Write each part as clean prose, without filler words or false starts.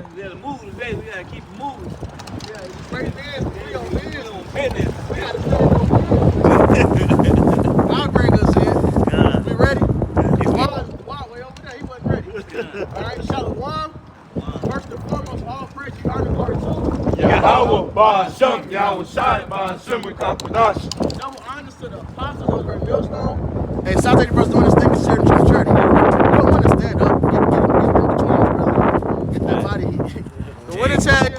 gotta move today. We gotta keep it moving. Yeah, you straight this. We on this. We on business. We gotta stay on. I'll bring us in. We ready? The wild way over there. He wasn't ready. All right, Shalom. First and foremost, all praise you, honor, glory to Yahweh, Ba'Shem, Yahweh Shai, Ba'Shem, Rekapadash. double honors to the apostles over at Millstone. Hey, sounds like the brother's doing this thing is sharing church charity. You don't want to stand up. Get in between us, brother. Get that body. The winner tag.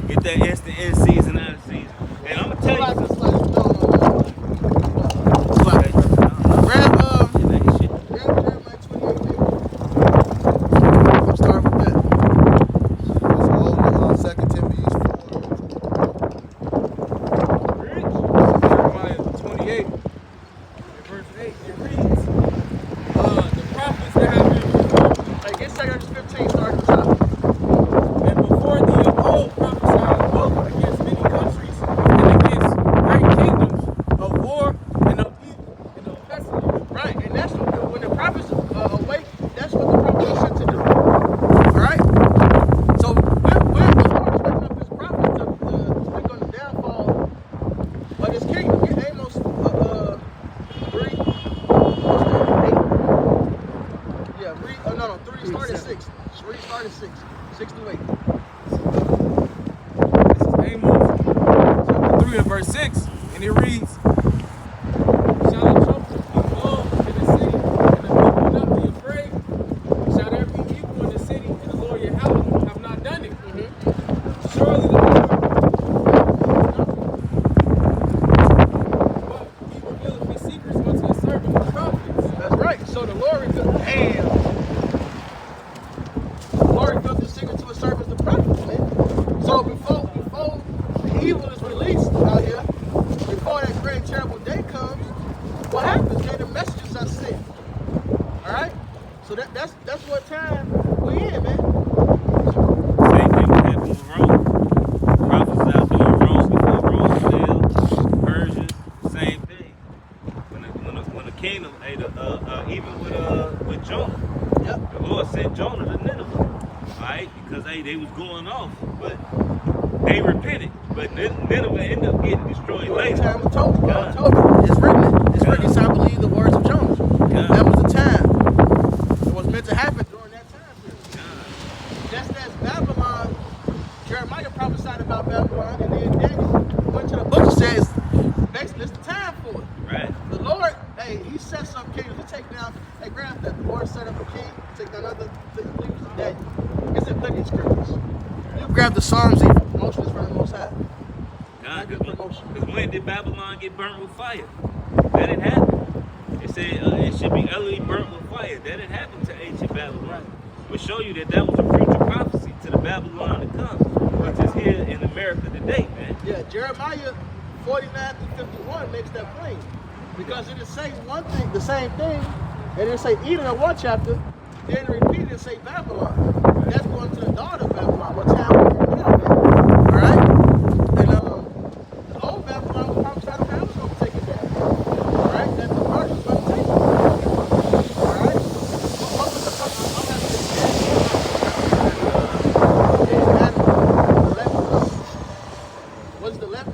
Get that instant in season out of season. And I'm gonna tell you. Grab the Psalms even. Promotion is from the Most High. Because when did Babylon get burnt with fire? That didn't happen. It said it should be utterly burnt with fire. That didn't happen to ancient Babylon. We'll show you that was a future prophecy to the Babylon to come, which is here in America today, man. Yeah, Jeremiah 49 to 51 makes that plain. Because it is saying one thing, the same thing, and it say Edom in one chapter, then repeat it and say Babylon. That's going to the daughter of Babylon. What time we're now, man. Alright? And the old Babylon was prophesied of how was going to take it down. Alright? That the daughter was going to take it. Alright? What was the What's the left?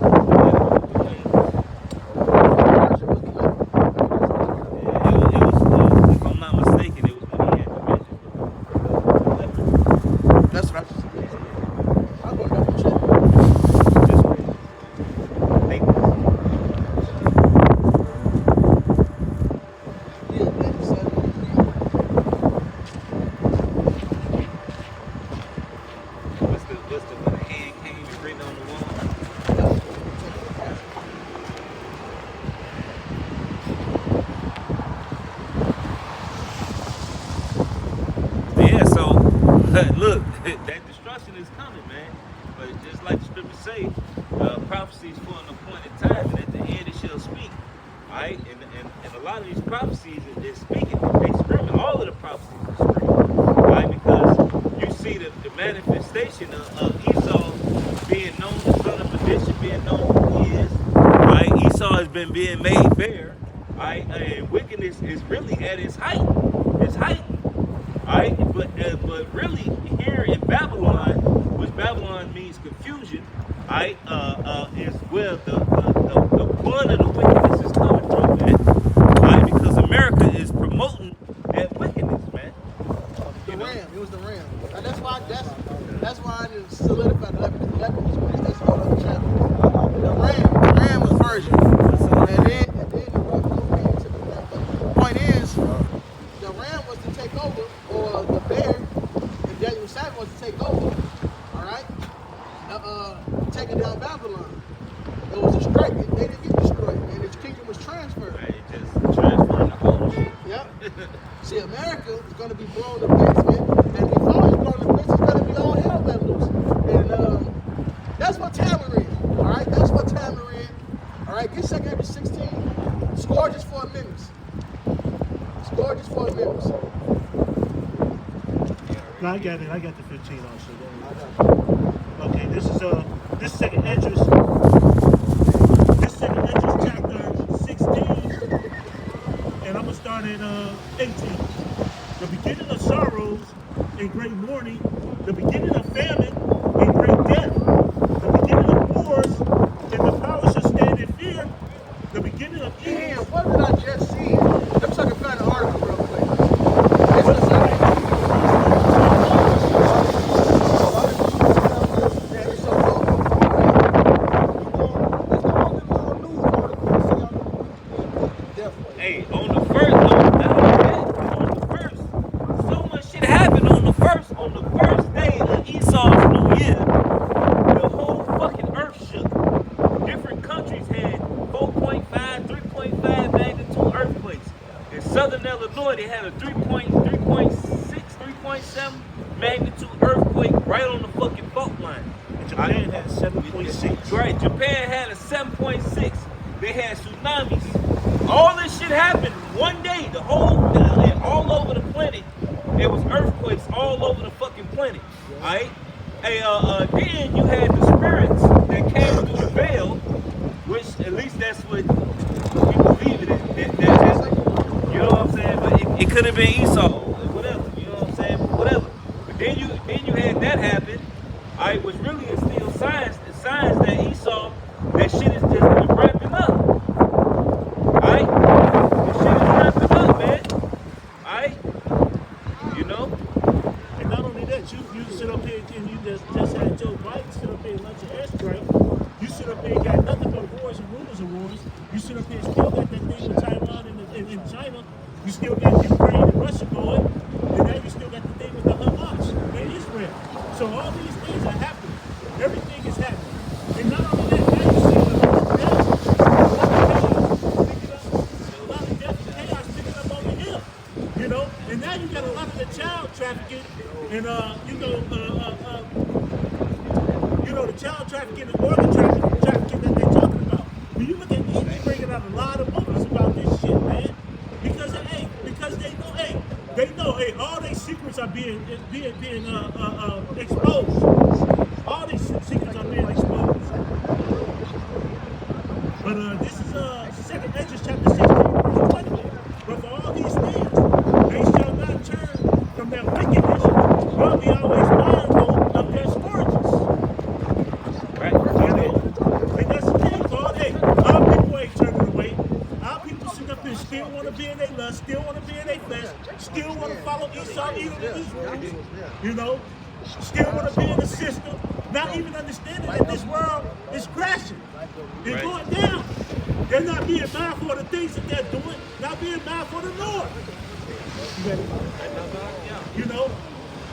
Look, that destruction is coming, man. But just like the scriptures say, prophecies for an appointed time, and at the end it shall speak. All right? And a lot of these prophecies is speaking. They screaming. All of the prophecies are screaming. Right? Because you see the manifestation of Esau being known, the son of perdition being known who he is. Right? Esau has been being made bare. Right? And wickedness is really at its height. It's height. Alright, but really here That's why I just solidified the Leviticus. That's all other chapter. The ram was virgin. And then the point is, the ram was to take over, or the bear, if Daniel 7 was to take over, all right, taking down Babylon. It was a strike. They didn't get destroyed, and its kingdom was transferred. Right, it just transferring the whole shit. Yep. See, America is going to be blown to bits, man. And before it's blown to bits, it's going to be all hell let loose. And that's what Tamar is. All right, that's what Tamar is. All right, get 2 Kings 16. Scourges for amendments. Scourges for amendments. No, I got it. I got the 15 also. Okay, this is second Esdras. This second Esdras chapter 16, and I'm gonna start at 18. The beginning of sorrows and great mourning, the beginning of famine and great death, the beginning of wars, and the power shall stand in fear, the beginning of Damn, evil. what did I just see? I'm trying to find an article real quick. It's the same. Yeah, it's so cool. Definitely. Hey, on the first, on the first, so much shit happened on the first day of Esau's New Year. The whole fucking earth shook. Different countries had 4.5, 3.5 magnitude earthquakes. In southern Illinois, they had a 3.6, 3.7 magnitude earthquake right on the fucking fault line. Japan had 7.6. Right, Japan had a 7.6. They had tsunamis. All this shit happened one day. The whole, all over the planet. It was earthquakes all over the fucking planet. Alright? Hey, then you had the spirits that came through the veil, which at least that's what people believe it is. You know what I'm saying? But it could have been Esau, or whatever. You know what I'm saying? Whatever. But then you had that happen. Alright, which really is still signs that Esau, that shit is just wrapping up. Alright? This shit is wrapping up, man. Alright? You know? And not only that, you sit up here and you just had Joe Biden sit up here and launch an airstrike. You sit up here and got nothing but wars and rumors of wars. You sit up here and still got that thing with Taiwan and in China. You still got Ukraine and Russia going. And now you still got the thing with the Hamas and Israel. So all these things are happening. Everything is happening. And not only that, now you see a lot of death and chaos picking up over here. You know? And now you got a lot of the child trafficking and the child trafficking and organ trafficking that they're talking about. When you look at Egypt bringing out a lot of movies about this shit, man. Because they know, all these secrets are being exposed. All these secrets are being exposed. But this is 2 Esdras chapter 16, verse 20. But for all these things, they shall not turn from their wickedness, nor be always mindful of their scourges. Right? And that's the thing, God. Hey, our people ain't turning away. Our people sit up here still want to be in their lust, still want to be in their flesh, still want to follow Esau, even in these rules. You know, still want to be in the system, not even understanding that this world is crashing. It's going down. They're not being mindful of the things that they're doing, not being mindful of the Lord. You know?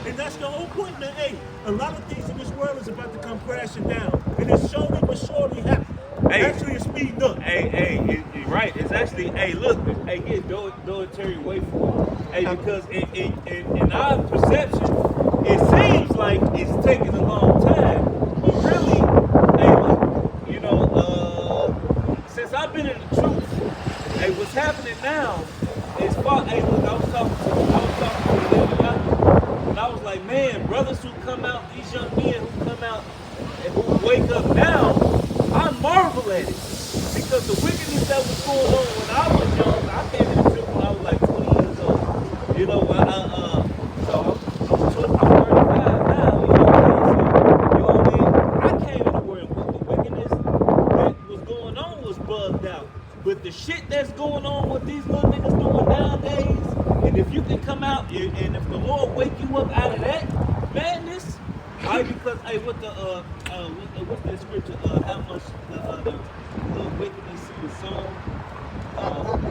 And that's the whole point, man. Hey, a lot of things in this world is about to come crashing down. And it's slowly but surely happening. Hey. Actually, it's speeding up. You're right. It's actually, look, get military way for it. Hey, because in our perception, it seems like it's taking a long time. But really, look, you know, since I've been in the truth, what's happening now is look, I was talking to the young, and I was like, man, brothers who come out, these young men who come out and who wake up now, I marvel at it. Because the wickedness that was going on when I was young, I came in the truth when I was like 20 years old. You know, so I'm 35 now, you know what I'm saying? So, I came in the world with the wickedness that was going on was bugged out. But the shit that's going on with these little niggas doing nowadays, and if you can come out and if the Lord wake you up out of that madness, hey, what's that scripture? How much the wickedness is sown?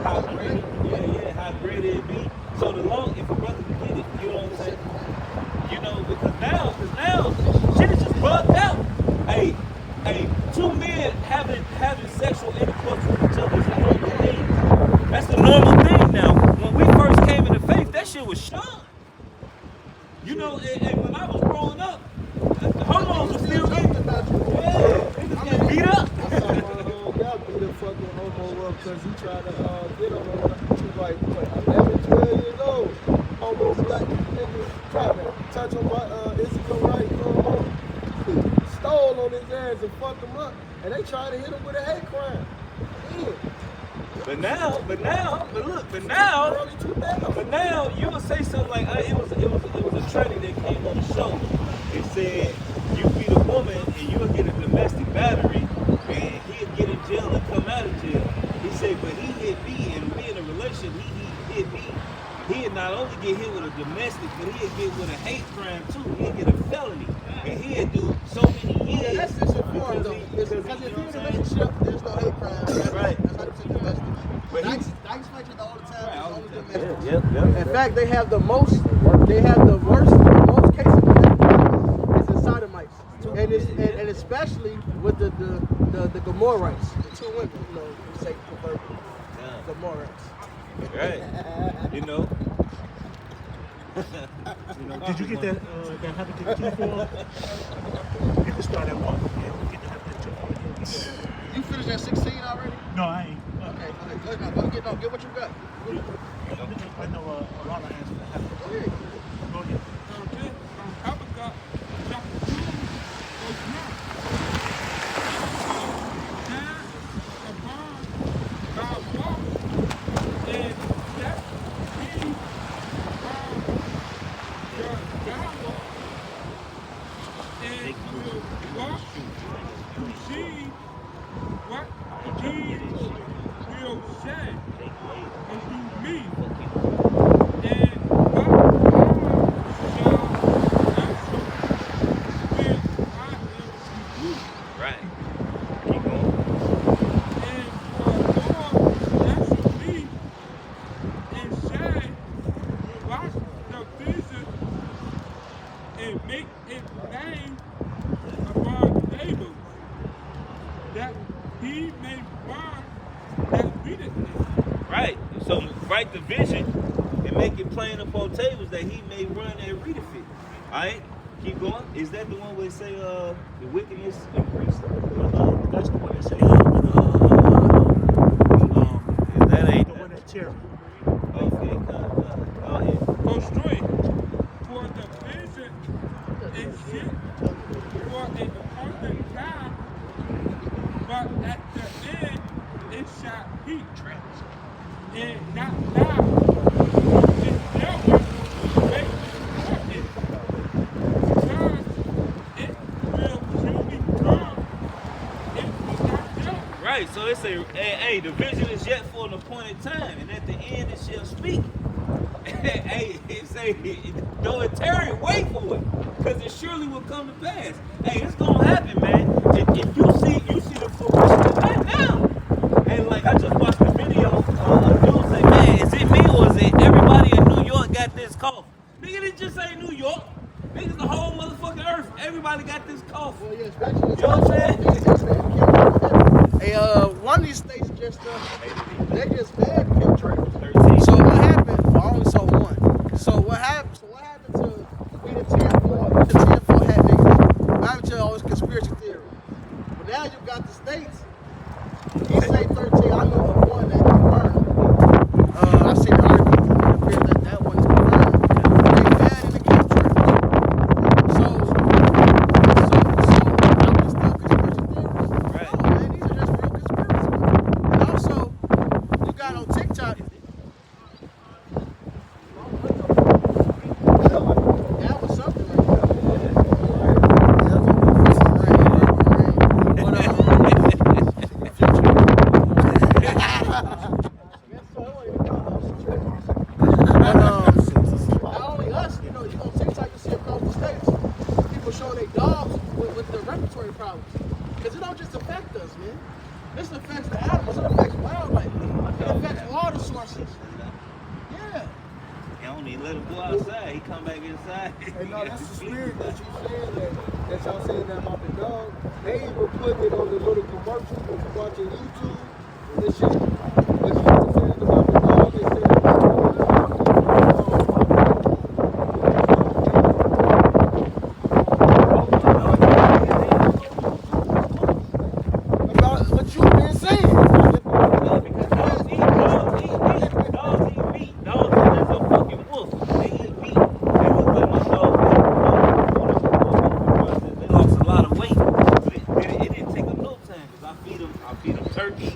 How great? Yeah, how great it be. So the long, if a brother can get it, you know what I'm saying? You know, because now, shit is just bugged out. Hey, two men having sexual intercourse with each other is a normal thing. That's the normal thing now. When we first came into faith, that shit was shunned. You know, and when I was growing up, the hormones were still getting about you. niggas getting beat up. I saw my old guy beat a fucking homo up because he tried to get on her. He was like, what, 11, 12 years old. Homo black nigga trying to touch on my Isiko right stole on his ass and fucked him up. And they tried to hit him with a hate crime. Yeah. But now, you would say something like, it was a training that came on the show. It said you beat a woman and you'll get a domestic battery and he'll get in jail and come out of jail. He said, but he hit me and we in a relationship, he hit me. He'd not only get hit with a domestic, but he'd get with a hate crime too. He'd get a felony. And he'd do so many years. Yeah, that's disinformed though. Because if you're in a relationship, there's no hate crime. Right. That's 100% domestic. But Dykes fight you all the time. It's always domestic. Yep. In fact, they have the worst cases of is in sodomites. And especially with the Gomorrites, the two women, you know, we say perverted. Gomorrites. Right. You know. Did you get that Habakkuk 2 form? You can start at 1. Yeah, we get the Habakkuk 2. You finished at 16 already? No, I ain't. Okay, good. Now, get what you got. I know a lot of answers to Habakkuk. Go ahead. Go ahead. Habakkuk chapter 2, verse 9. Stand upon thy walk, and that he your power, and will walk to see what he will say unto me. And what shall answer when I am with you. Right. Keep going. And for Lord answer me and say, watch the vision and make it plain upon tables, that he may find that readeth it. Right. So write the vision and make it plain upon tables that he may run and read it. Alright? Keep going. Is that the one where it say the wickedness increased? That's the one that says, That ain't the one that Terry. okay, go ahead. Verse 3, for the vision is set for a appointed time, but at the end it shall be and not now. It never make for it, because it will surely come. It will not go. Right, so it say, hey, the vision is yet for an appointed time, and at the end it shall speak. Hey, it say, though it tarry, wait for it, because it surely will come to pass. Hey, it's gonna happen, man. If you see the fruition right now. And like I just watched the video of dude say, man, is it me or is it everybody in New York got this cough? Nigga, it just ain't New York. Niggas the whole motherfucking earth. Everybody got this cough. Well, yeah, especially You know what I'm saying? Hey, one of these states just they just banned chemtrails. 13. So what happened? Well, I only saw one. So what happened to we the tinfoil hat niggas? What happened to all this conspiracy theory? But now you got the states. He say 13. I know of one that confirmed. I seen an article that appeared that one is confirmed. They banned the chemtrails. So I'm just still conspiracy theories. Right. No, man, these are just real conspiracy. And also, you got on let him go outside. He come back inside. And no, that's the spirit that you saying that y'all saying that about the dog. They even put it on the little commercials if you watching YouTube and this shit. But you know what I'm saying about the dog, they said about what you been saying. Because dogs eat meat. Dogs is a fucking wolf. They eat meat. They look like my dog. They lost a lot of weight. But it didn't take them no time because I feed them turkey.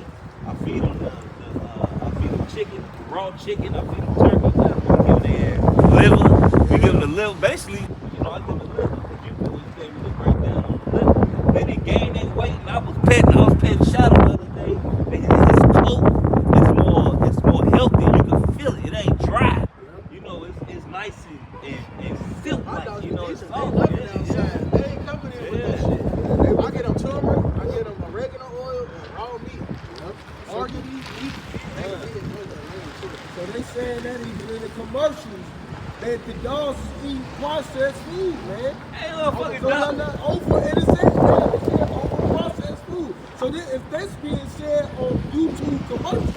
I feed them chicken, raw chicken. I feed them turkey. I give them their liver. We give them the liver. Basically, I give them the liver. You gave me the breakdown on the liver. They didn't gain that weight, and I was petting Shadow the other day. His coat it's more healthy. You can feel it. It ain't dry. It's nice and silk-like. It's soft. They ain't coming in with that shit. I get them turmeric, I get them oregano oil, and raw meat. Organ meat. So they saying that even in the commercials that the dogs is eating processed food, man. Hey, little fucking So dog. not over and it's over processed food. So then, if that's being said on YouTube commercials,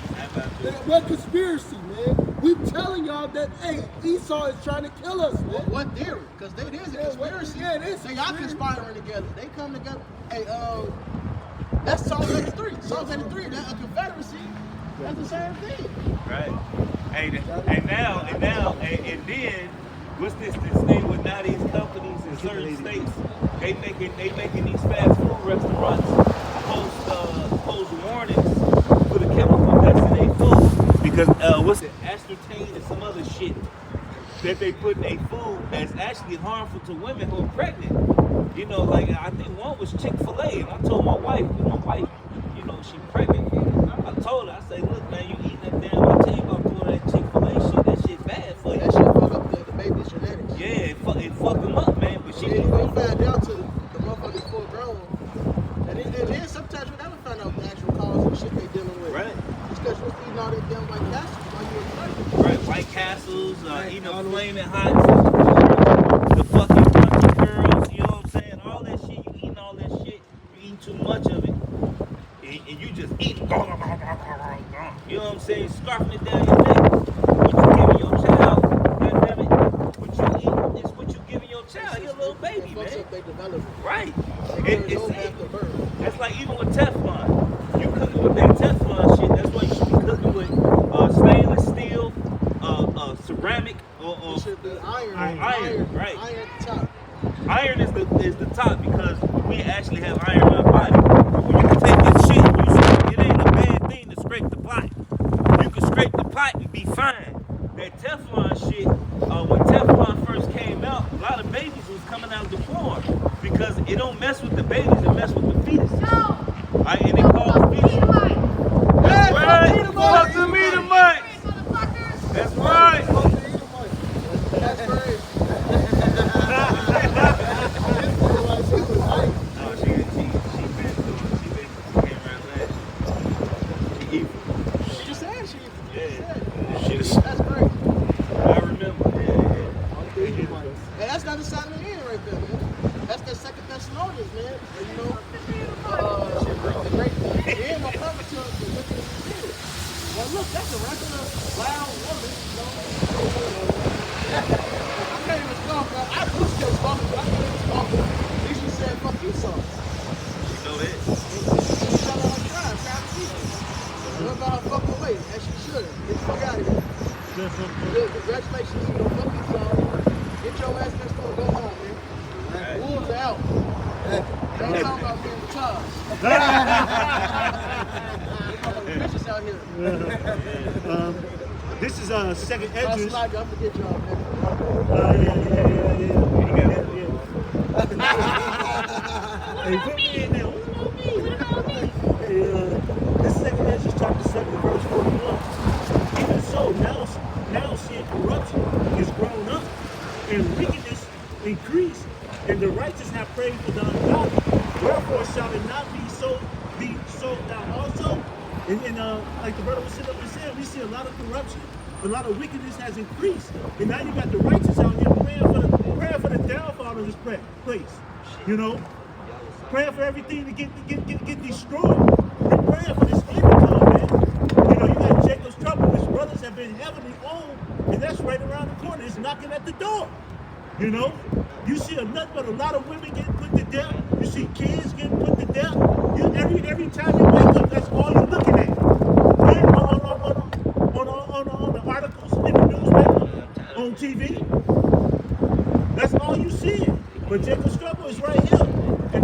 then what conspiracy, man? We telling y'all that hey, Esau is trying to kill us, man. What theory? Because it is a conspiracy. Yeah, it is. They all conspiring together. They come together. Hey, that's Psalm 83. Psalm 83, that's a confederacy. That's the same thing. Right. And then what's this thing with now these companies in certain states? They making these fast food restaurants post warnings for the chemical that's in their food because what's it, aspartame and some other shit that they put in their food that's actually harmful to women who are pregnant. Like I think one was Chick-fil-A, and I told my wife, she pregnant. I told her, I say, look, man, you eating that damn. I tell you about doing that Chick-fil-A shit. That shit bad for you. That shit fuck up the baby's genetics. Yeah, it fuck them up, man. But she They find out to the motherfuckers full grown. And then sometimes you never find out the actual cause of shit they dealing with. Right. It's because you're eating all that damn White Castles while you were pregnant. Right, White Castles, eating them flaming hot, the fucking country girls, you know what I'm saying? All that shit, you eating all that shit, you eating too much of it, and you just eat, you know what I'm saying? Scarfing it down your neck. What you giving your child, goddammit, what you eat is what you giving your child, your little baby, It fucks man. up their development. Right. They It's go after birth. that's like even with Teflon. You cooking with that Teflon shit, that's why you should be cooking with stainless steel, ceramic, or It should be iron, right. Iron at the top. Iron is the top because we actually have iron in our body. When you can take this shit, it ain't a bad thing to scrape the pot. You can scrape the pot and be fine. That Teflon shit, when Teflon first came out, a lot of babies was coming out deformed because it don't mess with the babies, it mess with the fetuses. Right? And it causes fetuses. That's right. Fuck the meter mic. That's right. That's crazy. No, she been doing. She came around last. She evil. She just said she. Yeah. She That's great. I remember. Hey, that's not the sign of the end right there, man. That's the Second Thessalonians, man. The great end will come to the wicked spirit. Well, look, that's a regular loud woman. I can't even talk. I was still talking, but I can't even talk. At least she said, fuck you, son. You know that? She shut out her crime, trying to teach her. What about her fucking way? As she should. Get the fuck out of here. Good, congratulations, you know, fuck you, son. Get your ass next door, go home, man. Right. Wolves are out. Don't talk about being the child. Vicious out here. This is second I'll entrance. slide you, I forget y'all, man. Hey, put me in there. What about me? This is second entrance, chapter 7, verse 41. Even so, now seeing corruption is grown up, and wickedness increased, and the righteous have prayed for the ungodly. Wherefore shall it not be so down also? And like the brother was sitting up and saying, we see a lot of corruption a lot of wickedness has increased, and now you got the righteous out here praying for the downfall of this place. You know, praying for everything to get destroyed. We're praying for this end to come, man. You know, you got Jacob's trouble, which brothers have been heavily on, and that's right around the corner. It's knocking at the door. You know, you see nothing but a lot of women getting put to death. You see kids getting put to death. Every time you wake up, that's all you're looking at. Right? On the articles in the newspaper, on TV. That's all you see. But Jacob's trouble is right here. And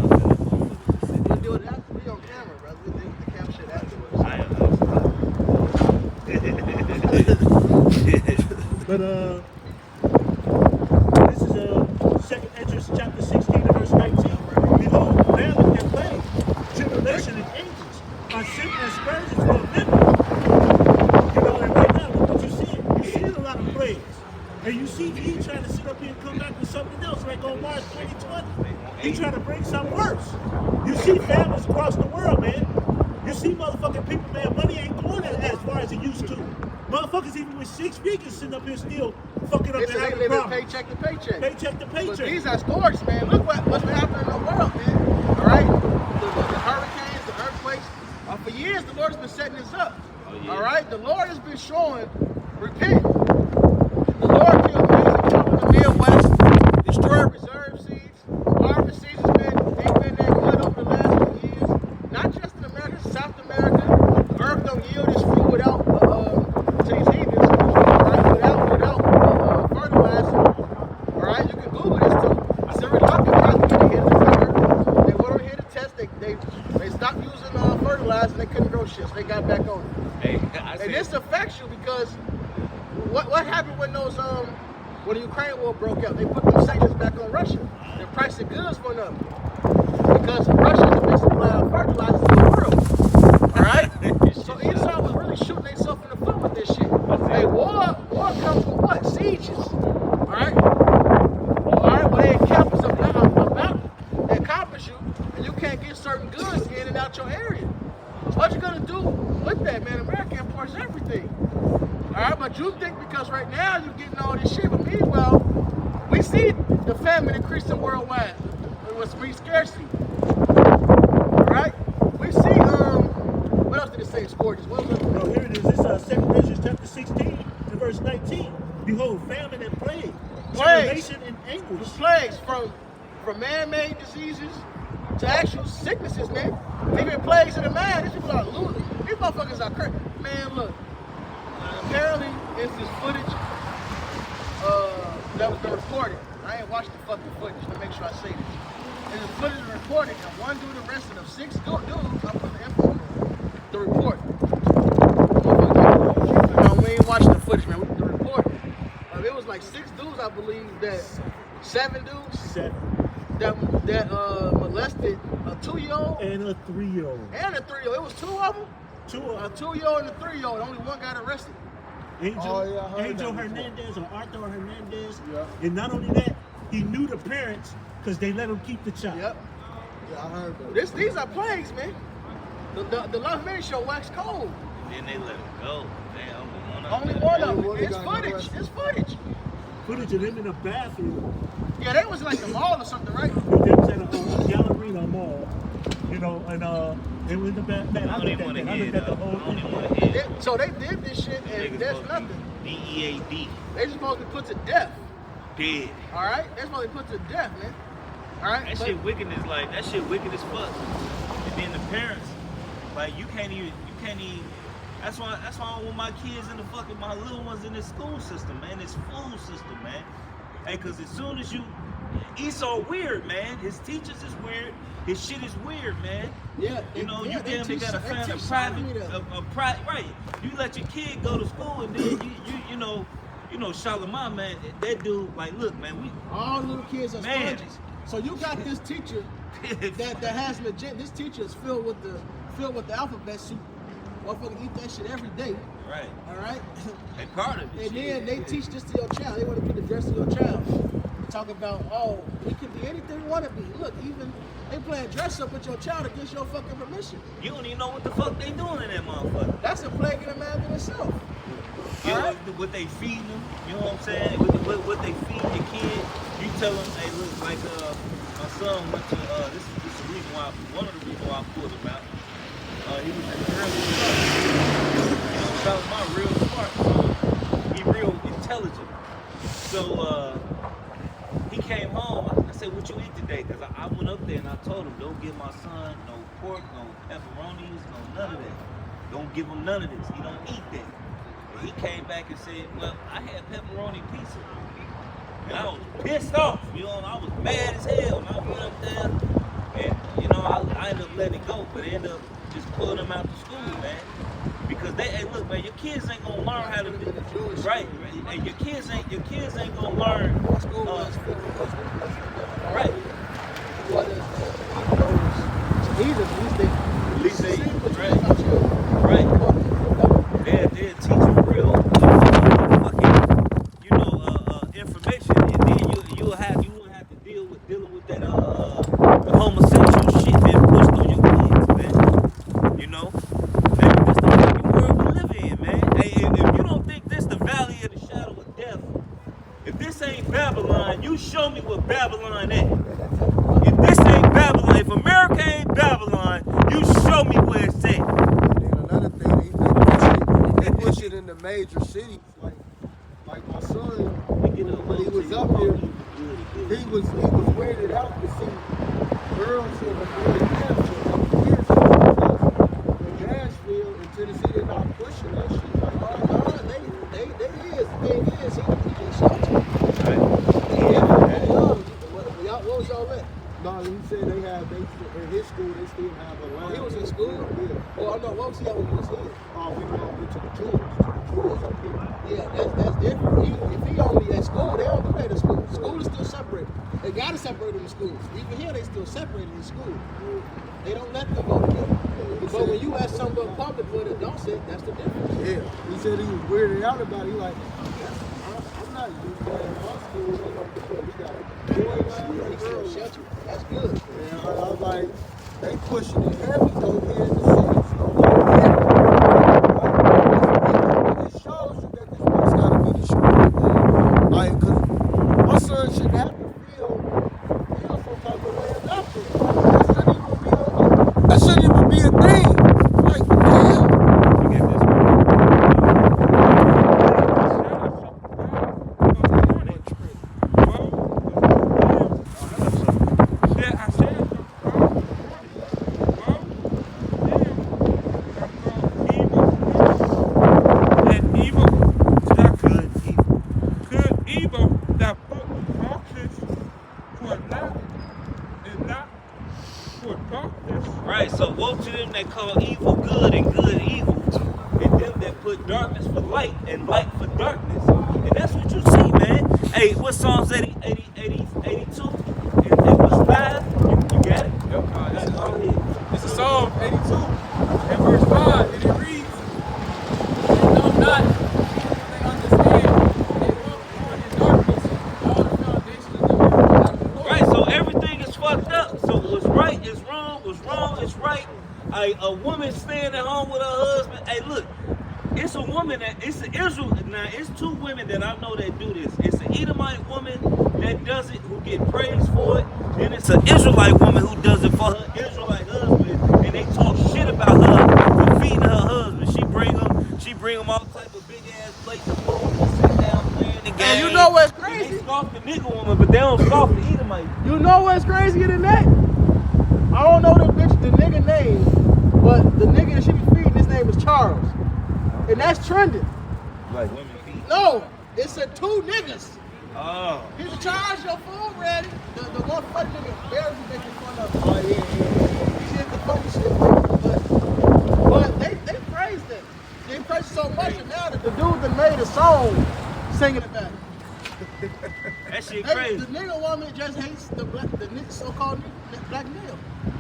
We'll do it after we on camera, brother. We'll deal with the cam shit afterwards. But this is second Esdras chapter 16 and verse 19. Behold, famine and plague, tribulation and angels are sent as scourges for a living. You know, and right now, look what you see. You see a lot of plagues. And you see he trying to sit up here and come back with something else like on March 2020. He trying to bring something worse. You see families across the world, man. You see motherfucking people, man, money ain't going as far as it used to. Motherfuckers even with 6 figures sitting up here still fucking up It's and they having living problems. paycheck to paycheck. Paycheck to But paycheck. these are stories, man. Look what's been happening in the world, man. All right? The hurricanes, the earthquakes. For years, the Lord has been setting this up. Oh, yeah. All right? The Lord has been showing, repent. The Lord killed millions of people in the Midwest, destroyed reserve seeds. Harvest seeds ain't been that good over the last few years. Not just in America, South America. The earth don't yield its fruit without, to these heathens, all right? Without fertilizer. All right, you can Google this too. Sri Lanka tried to get ahead of the curve. They weren't here to test. They stopped using fertilizer and they couldn't grow shit, so they got back on it. Hey, And this affects you because what happened when those when the Ukraine war broke out? They put them sanctions back on Russia. The price of goods went up because Russia is the big supplier of fertilizer to the world. All right, so Esau was really shooting themselves in the foot with this shit. Hey, war comes from what? Sieges. All right, well they kept us about they accomplish you, and you can't get certain goods in and out your area. What you gonna do with that, man? America imports everything. All right, but you think because right now you're getting all this shit, but meanwhile, we see the famine increasing worldwide. It was free scarcity. All right, we see what else did it say? Scourges. What was it? No, here it is. This is 2 Corinthians chapter 16 and verse 19. Behold, famine and plague, tribulation and The anguish. plagues from man-made diseases to actual sicknesses, man. Even plagues in the mind. These people are losing. These motherfuckers are crazy. Man, look. Apparently, it's this footage that was been recorded. I ain't watched the fucking footage to make sure I say this. And the footage is recorded, and one dude arrested of 6 dudes. I put the info on the report. No, we ain't watching the footage, man. The report. It was like 6 dudes, I believe, that 7 dudes 7 that molested a 2-year-old and a 3-year-old. and a 3-year-old. It was 2 of them. 2 A of 2-year-old and a 3-year-old. Only one got arrested. Angel, Oh, yeah, I heard Angel that before. Hernandez or Arthur Hernandez. Yeah. And not only that, he knew the parents because they let him keep the child. Yep. Yeah, I heard that. These are plagues, man. The Love Mary show waxed cold. then they let him go. Damn, Only one of Only them. one It's got footage. arrested. It's footage. Footage of them in a bathroom. Yeah, they was like the mall or something, right? They was at a Gallerina mall. You know, and it was the bad. Man, I don't looked even at want to that. I hear looked it. at the I whole don't even thing. want to hear it. So they did this shit and there's nothing. DEAD. They just supposed to be put to death. Dead. All right? They're supposed to be put to death, man. All right? That But- shit wicked is like, that shit wicked as fuck. And then the parents, like you can't even, that's why I want my kids in the fucking, my little ones in this school system, man, this food system, man. Hey, cause as soon as Esau weird, man. His teachers is weird. His shit is weird, man. Yeah, You know, yeah, you they damn near teach- got a they family, teach a private, right? You let your kid go to school, and then you know, Shalimar, man. That dude, like, look, man, we All the little kids are Man. sponges. So you got this teacher that has an agenda. This teacher is filled with the alphabet soup. Motherfucker eat that shit every day. right. All right. They part of it. And shit. then they teach this to your child. They want to put the dress to your child. talk about, oh, we can be anything we want to be. Look, even they playing dress up with your child against your fucking permission. You don't even know what the fuck they doing in that motherfucker. That's a plague in the man in itself. You know Alright? what they feeding them, you know what I'm saying? What they feed your kid, you tell them, hey, look, like my son went to this is the reason why one of the reasons why I pulled him out. He was in the early you know, that was my real smart son. He real intelligent. So he came home. I said, what you eat today? Because I went up there and I told him, don't give my son no pork, no pepperonis, no none of that. Don't give him none of this. He don't eat that. And he came back and said, well, I had pepperoni pizza. And I was pissed off. You know, I was mad as hell. And I went up there and, you know, I ended up letting it go. But I ended up just pulling him out to school, man. Because they, hey, look, man, your kids ain't gonna learn how to do it. Right. And your kids ain't gonna learn. Right. At least they, right. They'll teach you real fucking, you know, information, and then you will have to dealing with that the homosexual shit being pushed on your kids, man. You know, and this the fucking world we live in, man. Hey, if you don't think this the valley of the shadow of death, if this ain't Babylon, you show me what Babylon is. If this ain't Babylon, if America ain't Babylon, you show me where it's at. And then another thing, they push it in the major cities. Like my son, when he was up here, he was weirded out to see girls in Nashville and Tennessee. They're not pushing that shit. What was y'all at? No, he said in his school they still have a line. He was in school? Yeah. Well, no, what was he at when he was here? We went to the tours up here. Yeah, that's different. If he only at school, they don't do that at school. School is still separated. They gotta separate them in schools. Even here, they still separated in school. They don't let them go together. But when you ask some little public for the adults, that's the difference. Yeah. He said he was weirded out about it. He like, I'm not used to that in my school. We got boys, girls. That's good. And I was like, they pushing it heavy though here in the city. So it shows you that this place gotta be destroyed, man. Like, cause my son shouldn't have to feel some type of way about it. That shouldn't even be a thing. Like, what the hell? Right, so woe to them that call evil good and good evil, and them that put darkness for light and light for darkness. And that's what you see, man. Hey, what Psalms 82? And verse 5? You got it? Yep. This is Psalm 82 and verse 5, and it reads, "They know not, they understand, they walk in darkness, all the foundations of the earth." Right, so everything is fucked up. So what's right is wrong, what's wrong is right. A woman staying at home with her husband. Hey, look, it's a woman it's an Israel. Now, it's two women that I know that do this. It's an Edomite woman that does it, who get praised for it. Then it's an Israelite woman who does it for her Israelite husband. And they talk shit about her for feeding her husband. She bring them all type of big ass plates of food, sit down playing the game. And you know what's And crazy? they scoff the nigga woman, but they don't scoff the Edomite. You know what's crazier than that? I don't know the nigga name, but the nigga that she be feeding, his name is Charles. And that's trending. Like women feed. No, it's a two niggas. Oh. He's charged your food ready. The one funny nigga barely making fun of him. Oh, yeah. He did the funny shit. But they praised it. They praised it so much, and now that the dude that made a song singing about it. That shit Hey, crazy. the nigga woman just hates the so-called black male.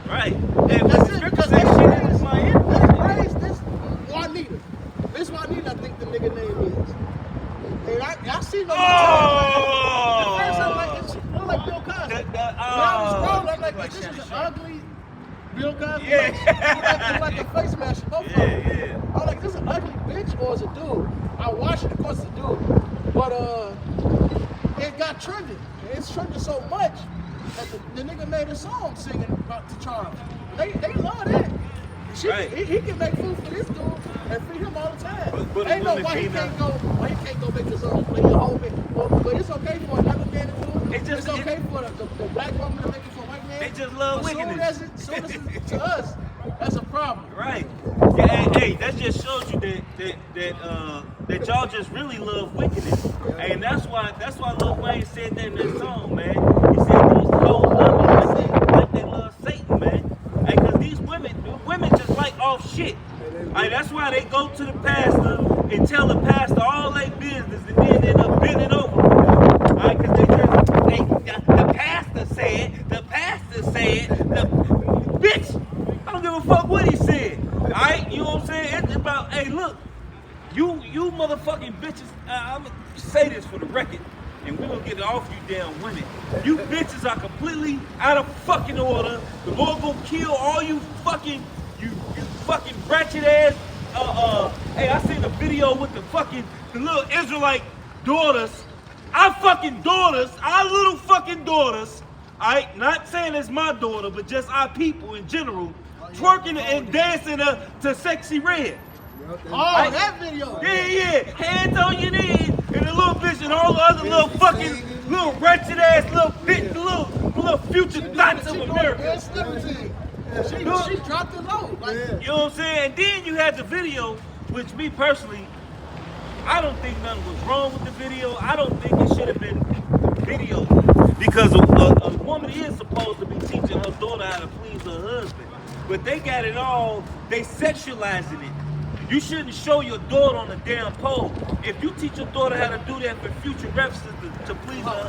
Right. And That's the it, scripture because says they shit is my praise enemy. this Juanita. This Juanita, I think the nigga name is. And I see no. Oh! At first I'm like, You like a face mash, both of them. Yeah. I'm like, this is an ugly bitch or is it a dude? I watched it, of course it's a dude. But it got trending. It's trending so much that the nigga made a song singing about to Charles. They love that. Right. He can make food for this dude and feed him all the time. But Ain't no women why he can't can't go make his own play a whole bit. But it's okay for another man to do it. It's okay for the black woman to make it for a white man. They just love But wickedness. soon as it's to us, that's a problem. Right. Yeah, hey, that just shows you that y'all just really love wickedness. And that's why Lil Wayne said that in that song, man. He said these hoes love me like they love Satan, man. Hey, cause these women just like off shit. Like, that's why they go to the pastor and tell the pastor all their business and then end up bending over. Alright, cause the pastor said, bitch, I don't give a fuck what he said. Alright, you know what I'm saying? It's about, hey, look, you motherfucking bitches, I'm gonna say this for the record, and we're gonna get it off you damn women. You bitches are completely out of fucking order. The Lord gonna kill all you fucking ratchet ass. Hey, I seen a video with the little Israelite daughters. Our little fucking daughters. Alright, not saying it's my daughter, but just our people in general, twerking and dancing to Sexy Red. Oh, that video. Yeah. Hands on your knees, and the little bitch and all the other little fucking little wretched ass little bitch, little future thoughts of America. She dropped it low. Like, You know what I'm saying? And then you had the video, which me personally, I don't think nothing was wrong with the video. I don't think it should have been video because a woman is supposed to be teaching her daughter how to please her husband, but they got it all. They sexualizing it. You shouldn't show your daughter on a damn pole. If you teach your daughter how to do that for future references to please her,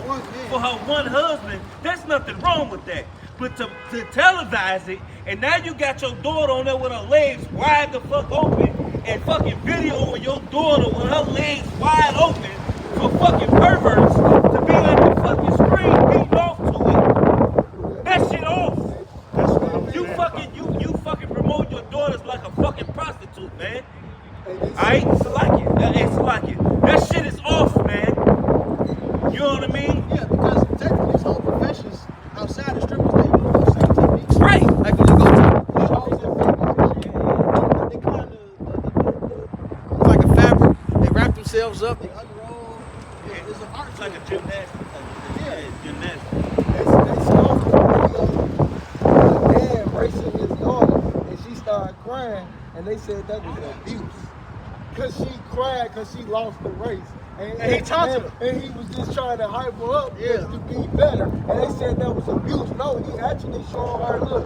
for her one husband, there's nothing wrong with that. But to televise it, and now you got your daughter on there with her legs wide the fuck open, and fucking video of your daughter with her legs wide open for fucking perverts to be like the fucking screen beating off to it. That shit off. You fucking promote your daughters like a fucking prostitute, man. Alright, it's like it. That shit is off, man. You know what I mean? yeah, because technically these whole professions outside of strippers, they use those same techniques. Right. Like when you go to shows and videos, they kind of like a fabric. They wrap themselves up, they unroll. It's an art. It's like a gymnastic. Yeah. Gymnastic. They saw the video, dad racing his daughter, and she started crying, and they said that was abuse. Cause she cried because she lost the race. And he talked to her. And he was just trying to hype her up Yeah. just to be better. And they said that was abuse. No, he actually showed her, look,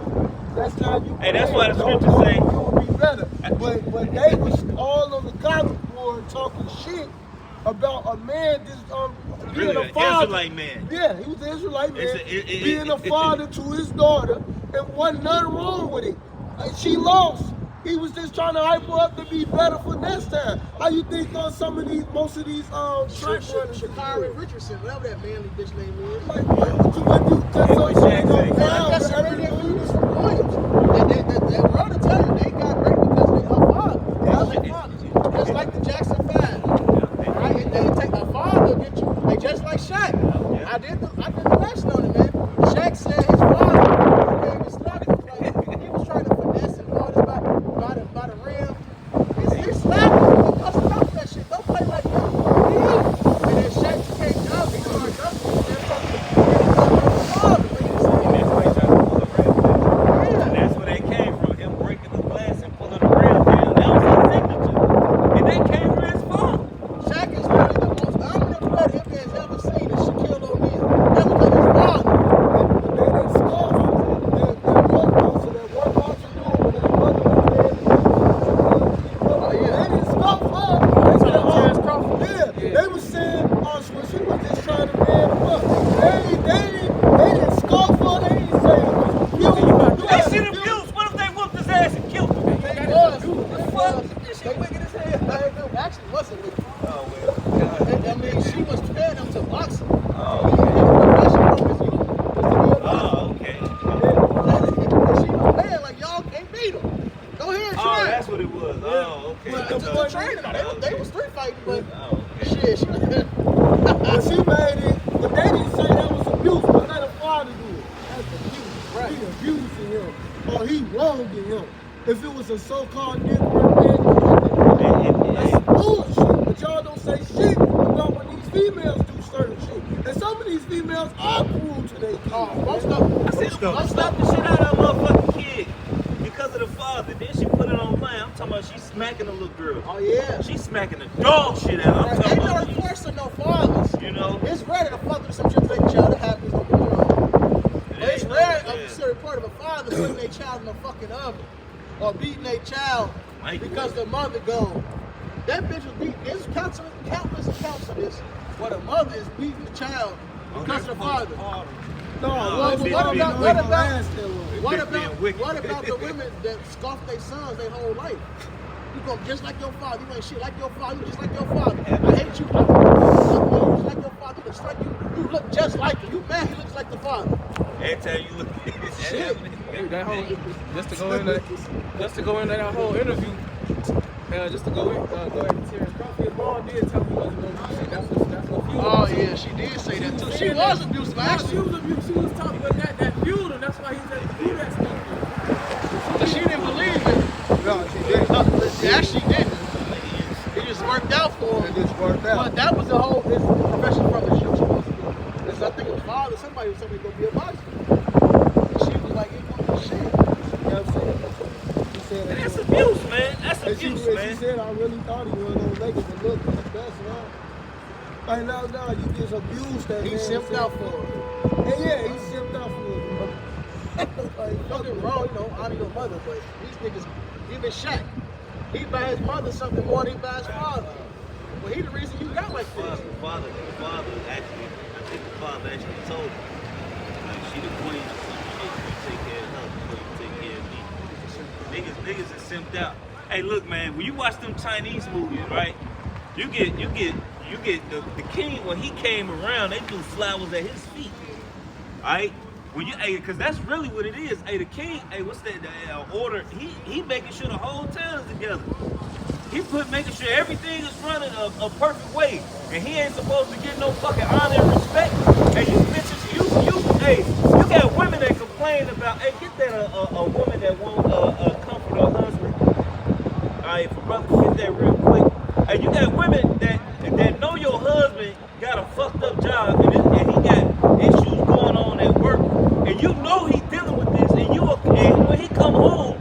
that's how you Hey, that's why the Don't scriptures say- you will be better. But they was all on the comment board talking shit about a man just being Really, a an father. Israelite man. Yeah, he was an Israelite man, It's being a father to his daughter, and wasn't nothing wrong with it. Like, she lost. He was just trying to hype her up to be better for next time. How you think on most of these track runners? Shakari Richardson, whatever that manly bitch name is. Like, what you just so she ain't gonna drown That's with already everything. included from Williams. That brother tell you they got great because they her father. That's their father. Just like the Jackson 5. Right? And they take a father get you. They just like Shaq. I did the lesson on it, man. Shaq said his father gave his slap because he was trying to finesse and all this by the rim. He slapped him. He cussed him out for that shit. Don't play like that. And then Shaq came down and started up And that's where they came from. Him breaking the glass and pulling the rim down. That was his signature. And that came from his father. Shaq is literally the most dominant player the NBA has ever seen is Shaquille O'Neal. That was his father. They scored. That workouts, so that workouts are doing with his mother Oh, yeah. They didn't stop her. They said, Terrence Crawford. yeah. They was saying, when she was just trying to man him up. They didn't scoff her. They didn't say it was abuse. They should abuse. What if they whooped his ass and killed him? It was. The fuck? This shit wicked as hell. Actually, it wasn't wicked. I mean, she was paying him to box him. Oh, okay. She was paying like y'all can't beat him. Go ahead, Oh, try. that's what it was. Oh, okay. But the training, they was street fighting, but Oh, okay. shit, she But she made it, but they didn't say that was abuse, but let the father do it. That's abuse. Right. He abusing him, or he wronging him. If it was a so-called nigga, that's bullshit. But y'all don't say shit about when these females do certain shit. And some of these females are cruel to their kids. most of I said, don't stop the shit out of that motherfucking kid because of the father. Then she put it online. I'm talking about she's smacking a little girl. Oh yeah. She's smacking the dog shit out. I'm talking Ain't no about, reports of no fathers. you know. It's rare that a father do some shit to their child. That happens on the road. But it's rare Yeah. of a report of a father putting their child in the fucking oven or beating their child because the mother gone. That bitch was beating. There's countless accounts of this where the mother is beating the child because of the father. No, that bitch What being about wicked. what wicked. about the women that scoff their sons their whole life? You go just like your father. You ain't shit like your father. You just like your father. I hate you. You look just like your father. You look like you look just like him. You mad? He looks like the father. Every time you look at it, Shit. Hey, that whole just to go in that whole interview. Just to go ahead and Terrence Crawford, Ball did tell me wasn't no shit. That's what fueled. Oh yeah, she did say that too. She saying was that. abusive No, actually. she was abusive. She was talking about that fueled him. That's why he said to do that stuff. But she didn't believe it. No, she didn't. She actually didn't. It just worked out for It him. just worked out. But that was the whole profession from the show supposed to be. Because I think it was father, somebody was telling me to go be a boxer. And she was like, ain't gonna do shit. You know what I'm saying? She said that. that's abuse, man. That's And she abuse, said, man. I really thought he wasn't gonna make it, but look, he's the best one. Like now, you just abuse that He man. simped out for her. And yeah, he simped out for him. Like, Don't get me wrong, honor your mother, but these niggas, even Shaq, he buy his mother something more than he buy his father. Well, he the reason you got like this. The father actually, I think the father actually told her, like, she the queen or some shit. You take care of her before you take care of me. Niggas is simped out. Hey, look, man, when you watch them Chinese movies, right? You get the king when he came around. They do flowers at his feet, right? When you, cause that's really what it is. Hey, the king, what's that? The order. He making sure the whole town is together. He making sure everything is running a perfect way, and he ain't supposed to get no fucking honor and respect. And you bitches, you got women that complain about. Hey, get that a woman that won't comfort her husband. All right, for brother, get that real quick. Hey, you got women that know your husband got a fucked up job and he got issues going on at work, and you know he dealing with this, and when he come home,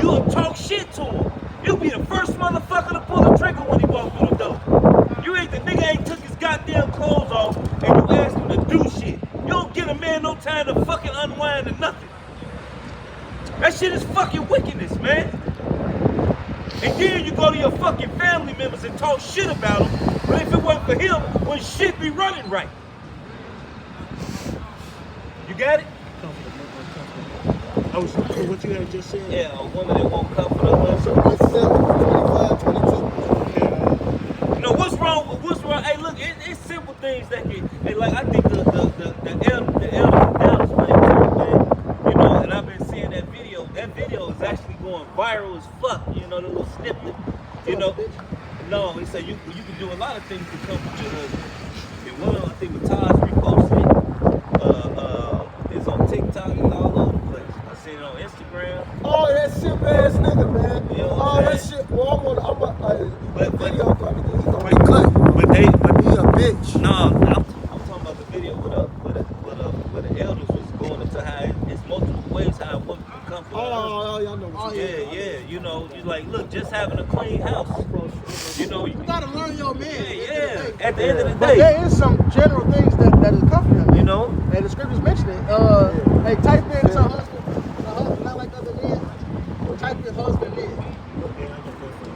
you'll talk shit to him. You'll be the first motherfucker to pull the trigger when he walk through the door. The nigga ain't took his goddamn clothes off, and you ask him to do shit. You don't give a man no time to fucking unwind or nothing. That shit is fucking wickedness, man. And then you go to your fucking family members and talk shit about them. But if it wasn't for him, would shit be running right? You got it? I was what you had just said. Yeah, a woman that won't comfort her husband. 25, 22. You know what's wrong? Hey, look, it's simple things that can. Hey, like I think the elders Dallas playing too, man. You know, and I've been seeing that video. That video is actually going viral as fuck. You know, the little snippet. You know, no, he said you can do a lot of things to comfort your husband. And one of them, I think, with Taj reposted it. It's on TikTok. It's all over the place. I seen it on Instagram. Oh, that simp ass nigga, man. You know what Oh, I'm that saying? shit. Well, But- video gonna be cut. But He a bitch. no, I'm talking about the video where the elders was going into how it's multiple ways how a woman can comfort her husband. Oh, y'all know what you Yeah, you know, you like, look, just having a clean house. You know, You gotta learn your man. yeah. At the end of the But day, there is some general things that is comforting. you know, And the scriptures mention it. Hey, type in some husband, not like other men. Type in husband men.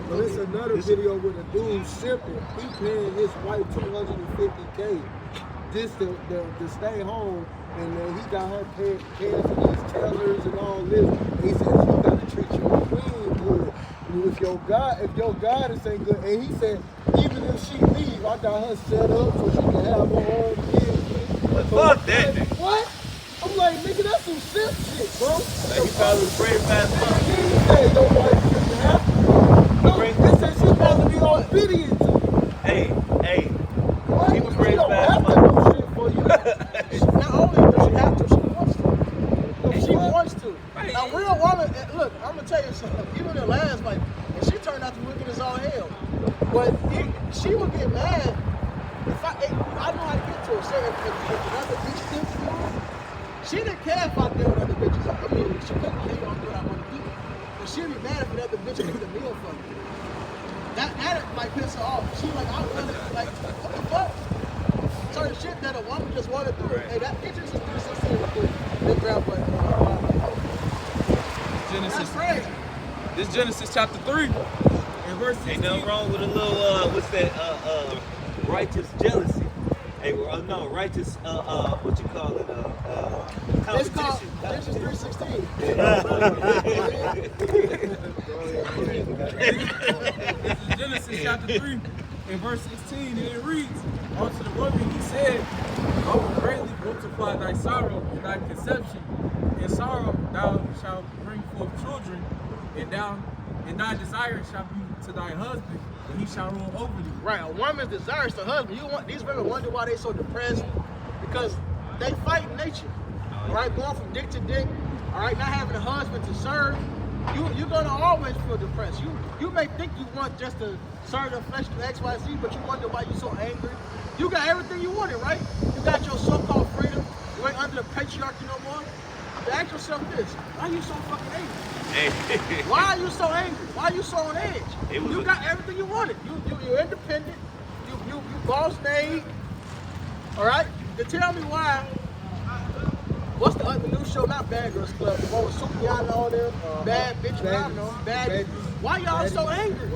But it's another video with a dude simping. He paying his wife $250K just to stay home, and he got her paying for these tellers and all this. And he says you gotta treat your queen good. And if your goddess ain't good, and he said even if she leave, I got her set up so she can have her own kids. but fuck that nigga. What? I'm like, nigga, that's some simp shit, bro. Like, he probably was brave fast fuck. He said your wife in her last life, and she turned out to be wicked as all hell. But she would get mad if I know how to get to her. Say if another bitch did to me, she didn't care if I dealt with other bitches. I mean, she couldn't care on what I want to do. But she'd be mad if another bitch cooked a meal for me. That might piss her off. She like, I want to, like, what the fuck? Certain shit that a woman just want to do. Hey, that picture is 316 real quick. Big grab button. Genesis. That's crazy. This Genesis chapter 3 and verse 16. Ain't nothing wrong with a little what's that righteous jealousy. Hey, no, righteous what you call it? It's called Competition. Genesis 3:16. This is Genesis chapter 3 and verse 16, and it reads, unto the woman he said, I will greatly multiply thy sorrow and thy conception. In sorrow thou shalt bring forth children, and thy desire shall be to thy husband, and he shall rule over thee. Right, a woman's desire is the husband. These women wonder why they so depressed, because they fight nature. All right, going from dick to dick. All right, not having a husband to serve. You're gonna always feel depressed. You may think you want just to serve the flesh to XYZ, but you wonder why you're so angry. You got everything you wanted, right? You got your so-called freedom. You ain't under the patriarchy no more. You ask yourself this: why are you so fucking angry? Why are you so angry? Why are you so on edge? You got everything you wanted. You're independent. You boss made. All right. To tell me why. What's the other new show? Not Bad Girls Club. The one with Sukiana and all them. Bad bitch. Bad. Why y'all so angry?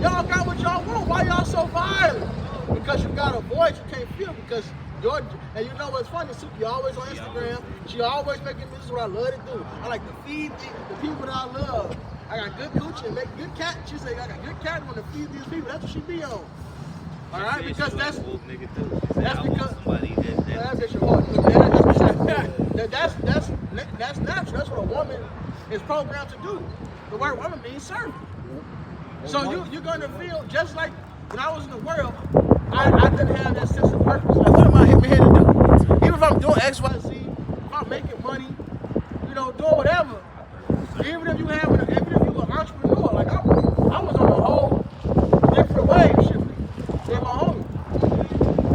Y'all got what y'all want. Why y'all so violent? Because you got a voice you can't feel. Because and you know what's funny? Suki always on Instagram. She always making this is what I love to do. I like to feed the people that I love. I got good coochie and make good cat. She say I got good cat and want to feed these people. That's what she be on. All right, because that's because that's natural. That's what a woman is programmed to do. The word woman means servant. So you're gonna feel just like when I was in the world. I didn't have that sense of purpose. Like, what am I here to do? Even if I'm doing XYZ, if I'm making money, doing whatever. Even if you an entrepreneur, like I was on a whole different wave shifting than my homie.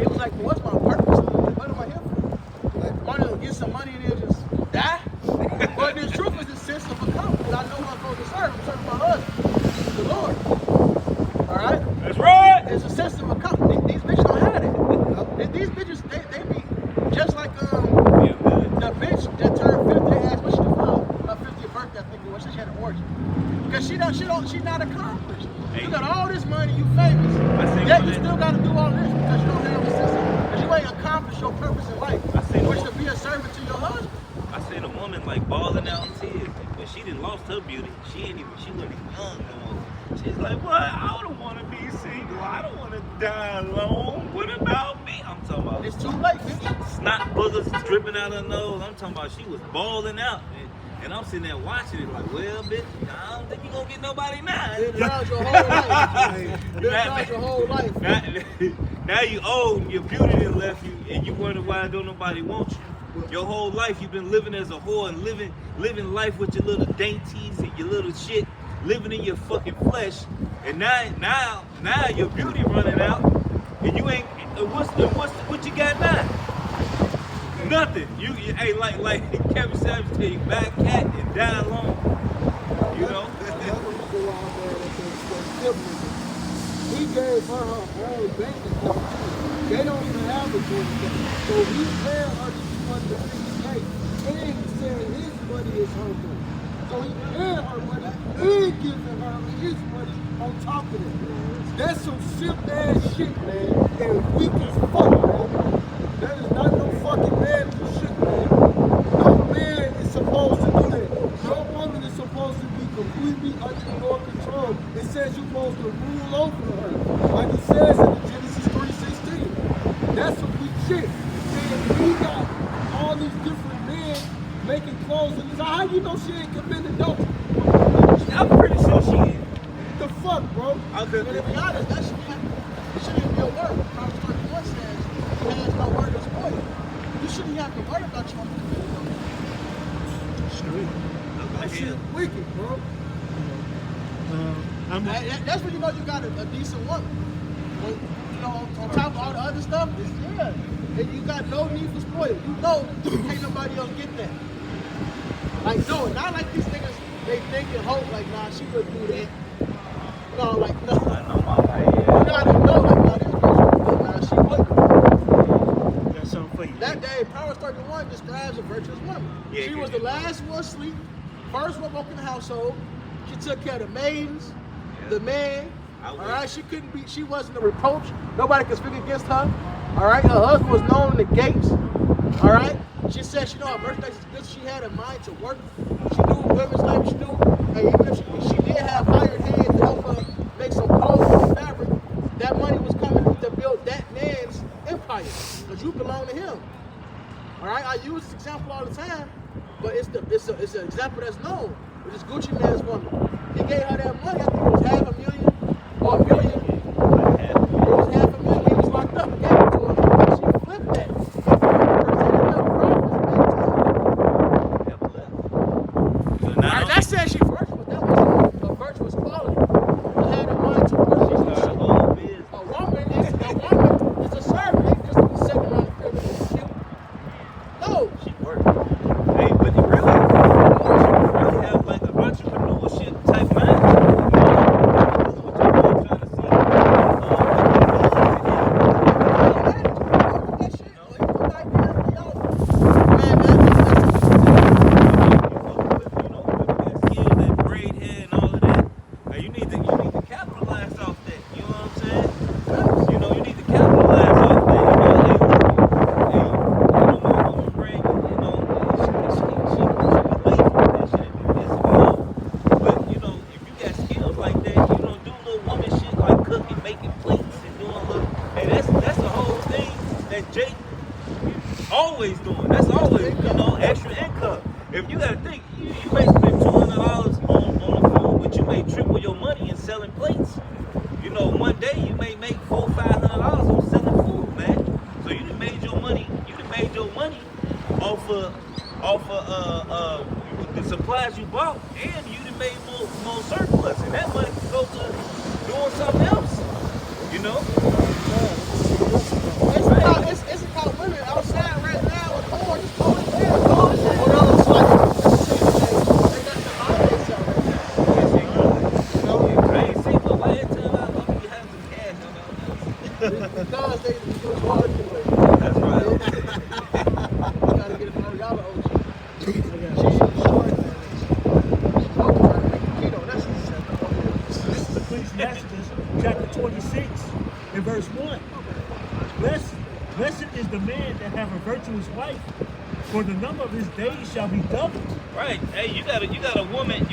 It was like, well, what's my purpose? What am I here for? Like, want to get some money and then just die? But the truth is the sense of accomplishment. I know who I'm supposed to serve. I'm serving my husband, the Lord. All right? That's right. It's a sense of accomplishment. These bitches don't have that. These bitches, they be just like the bitch that turned 50. They asked what she did for her 50th birthday. I think it was. She had an orgy. Because she's not accomplished. Hey. You got all this money, you famous. Yet you still got to do all this because you don't have a sense of, because you ain't accomplished your purpose in life, which to be a servant to your husband. I seen a woman like balling out in tears, but she done lost her beauty. She wasn't even young no more. She's like, what? I don't want to be single. I don't want to die alone. What about me? I'm talking about. It's too late, bitch. Snot boogers dripping out her nose. I'm talking about she was balling out. And I'm sitting there watching it like, well, bitch, I don't think you're going to get nobody now. Been around your whole life. Been around your whole life. Now you old and your beauty done left you and you wonder why don't nobody want you. Your whole life you've been living as a whore and living life with your little dainties and your little shit, living in your fucking flesh. And now your beauty running out and you ain't, what you got now? Nothing. You hey, like Kevin Savage tell you, back cat and die alone. You know? He gave her own bank account. They don't even have a bank account. So he's paying her $250K. And he's saying his money is her money. So he's paying her money and giving her his money on top of that. That's some simp ass shit, man. And weak as fuck, man. That is not no fucking man do shit, man. No man is supposed to do that. No woman is supposed to be completely under your control. It says you're supposed to rule over her. Like it says in Genesis 3:16. That's some weak shit. And we got all these different men making clothes. So how you know she ain't committed adultery? I'm pretty sure she is. The fuck, bro? But to be honest, that shouldn't be a word. Proverbs 31 says, he has no word is spoiled. You shouldn't have to worry about your own committed adultery. That shit wicked, bro. That's when you know you got a decent woman. When, you know, on top of all the other stuff, and you got no need for spoil. You know, ain't nobody else get that. Like, no, not like these niggas, they think and hope, like, nah, she wouldn't do that. No, like, no. You gotta know, like, nah, this bitch would do that. Nah, she wouldn't. Got something for you. That day, Proverbs 31 describes a virtuous woman. Yeah, She was the last one asleep, first one woke in the household. She took care of the maidens, the man. All right, she wasn't a reproach. Nobody could speak against her. All right, her husband was known in the gates. All right, she said she know her merchandise is good. She had a mind to work. She knew women's life. She knew, hey, even if she did have hired hands to help her make some clothes and fabric, that money was coming to build that man's empire, because you belong to him. All right, I use this example all the time, but it's an example that's known, which is Gucci Mane's woman. He gave her that money. I think it was $500,000 or $1 million. It was $500,000. He was locked up and gave it to her. She flipped that. All right, that said she virtuous. That was a virtuous quality. She had a mind to work. A woman is a servant. They just be sitting around the crib and cute. No. She worked. Hey, but you really have like an entrepreneurship type mind. Always doing. That's always, extra income. If you gotta think, you may spend $200 on the food, but you may triple your money in selling plates. You know, one day you may make $400-500 on selling food, man. So you done made your money. You done made your money off of the supplies you bought, and you done made more surplus, and that money can go to doing something else. You know. It's about women outside right now with corn. It's corn there. They got the holiday celebration. I ain't seen nobody tell me you have some cash on them. Because they do hard to it. That's right. You gotta get it from y'all OG. She's short, man. She's trying to make a keto. That's This is Ecclesiastes chapter 26 and verse 1. Blessed is the man that have a virtuous wife, for the number of his days shall be doubled. Right. Hey, you got a woman.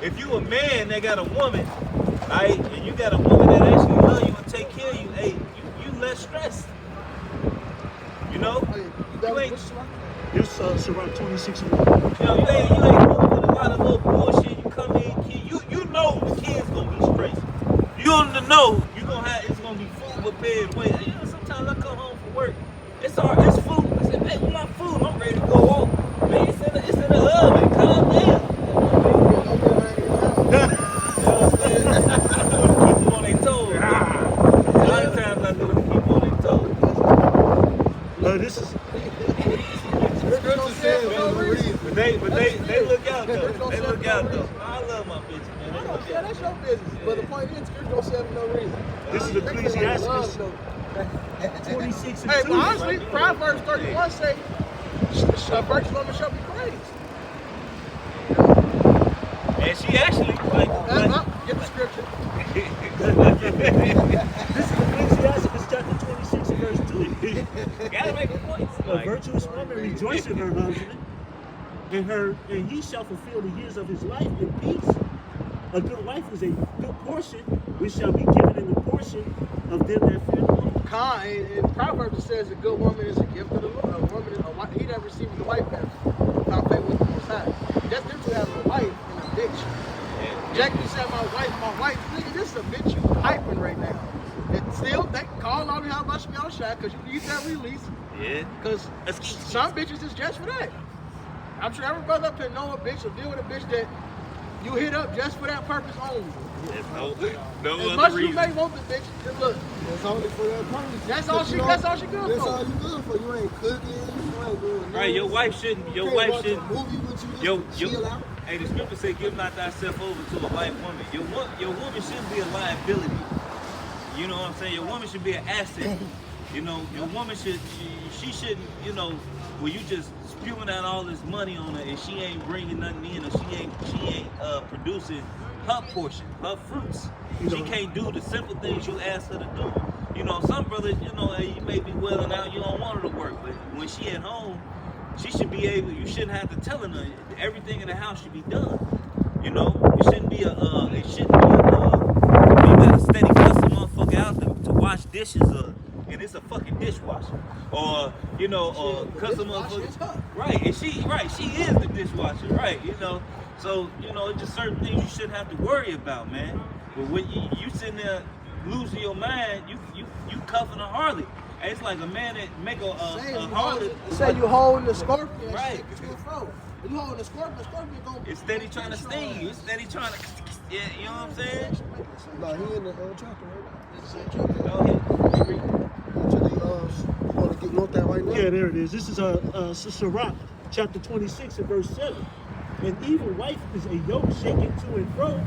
If you a man that got a woman, right, and you got a woman that actually love you and take care of you, hey, you less stressed. You know. You ain't. This Sirach 26 and 1. You ain't dealing with a lot of little bullshit. You come in, you know the kids gonna be straight. You gonna know it's gonna be food prepared. Wait, sometimes I come home from work, it's food. I said, hey, where's my food? I'm ready to go home. Man, it's in the oven. Calm down. Keep them on their toes. A lot of times I do it to keep them on their toes. This is But they look out though. They look out though. I love my bitches, man. I don't care, that's your business. But the point is, Chris don't sell for no reason. This is Ecclesiastes 26 and Hey, 2. but honestly, Proverbs 31 say, a virtuous woman shall be praised. And she actually Get the scripture. This is Ecclesiastes chapter 26 and verse 2. gotta make a point. A virtuous woman rejoices in her husband, and he shall fulfill the years of his life in peace. A good wife is a good portion, which shall be given in the portion of them that fear the Lord. In Proverbs it says a good woman is a gift of the Lord. A woman is he that receiveth the wife better. Without faith with the Most High. That's them two having a wife and a bitch. Jackie said my wife, nigga, this is a bitch you hyping right now. And still, they call on me how much y'all shot because you need that release. Yeah. Because some bitches is just for that. I'm sure every brother up here know a bitch or deal with a bitch that You hit up just for that purpose only. There's no As other much as you reason. may want the bitch, just look. That's only for that purpose. That's all she good That's for. all you good for. You ain't cooking. You ain't doing Right, your wife shouldn't. Your wife should. movie with you. Just chill out. Hey, the scripture say, "Give not thyself over to a white woman." Your woman shouldn't be a liability. You know what I'm saying? Your woman should be an asset. You know, your woman she shouldn't. You know, where you just spewing out all this money on her and she ain't bringing nothing in, or she ain't producing her portion, her fruits. She can't do the simple things you ask her to do. You know, some brothers, you know, hey, you may be willing out, you don't want her to work, but when she at home, she should be able. You shouldn't have to tell her nothing. Everything in the house should be done. You know, it shouldn't be a. You gotta steady cuss the motherfucker out to wash dishes, and it's a fucking dishwasher, or you know, cuss the motherfucker. Right, and she is the dishwasher, right? You know, so you know, it's just certain things you shouldn't have to worry about, man. But when you sitting there losing your mind, you cuffing a harlot. And it's like a man that make a harlot. Say you holding the scorpion. Right. You holding the scorpion gonna. It's steady trying to sting you. It's steady trying to. Yeah, you know what I'm saying? No, he in the chapter right now. Go ahead. You want to get note that right now? Yeah, there it is. This is Sirach, chapter 26 and verse 7. An evil wife is a yoke shaken to and fro.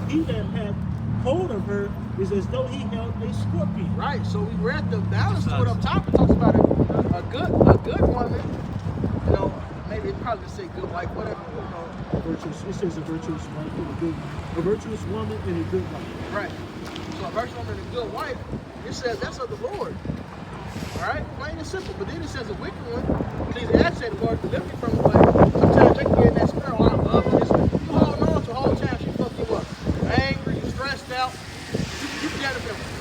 He that hath hold of her is as though he held a scorpion. Right. So we read the balance to it up top. It talks about a good woman. You know, maybe it probably just say good wife, whatever. You know. It says a virtuous wife and a virtuous woman and a good wife. Right. So a virtuous woman and a good wife, it says that's of the Lord. All right, plain and simple. But then it says a wicked one. Please ask that the Lord deliver you from the way. Sometimes they can get in that spirit. Oh, I love this. You hold on to the whole time she fuck you up. Angry, you stressed out. You can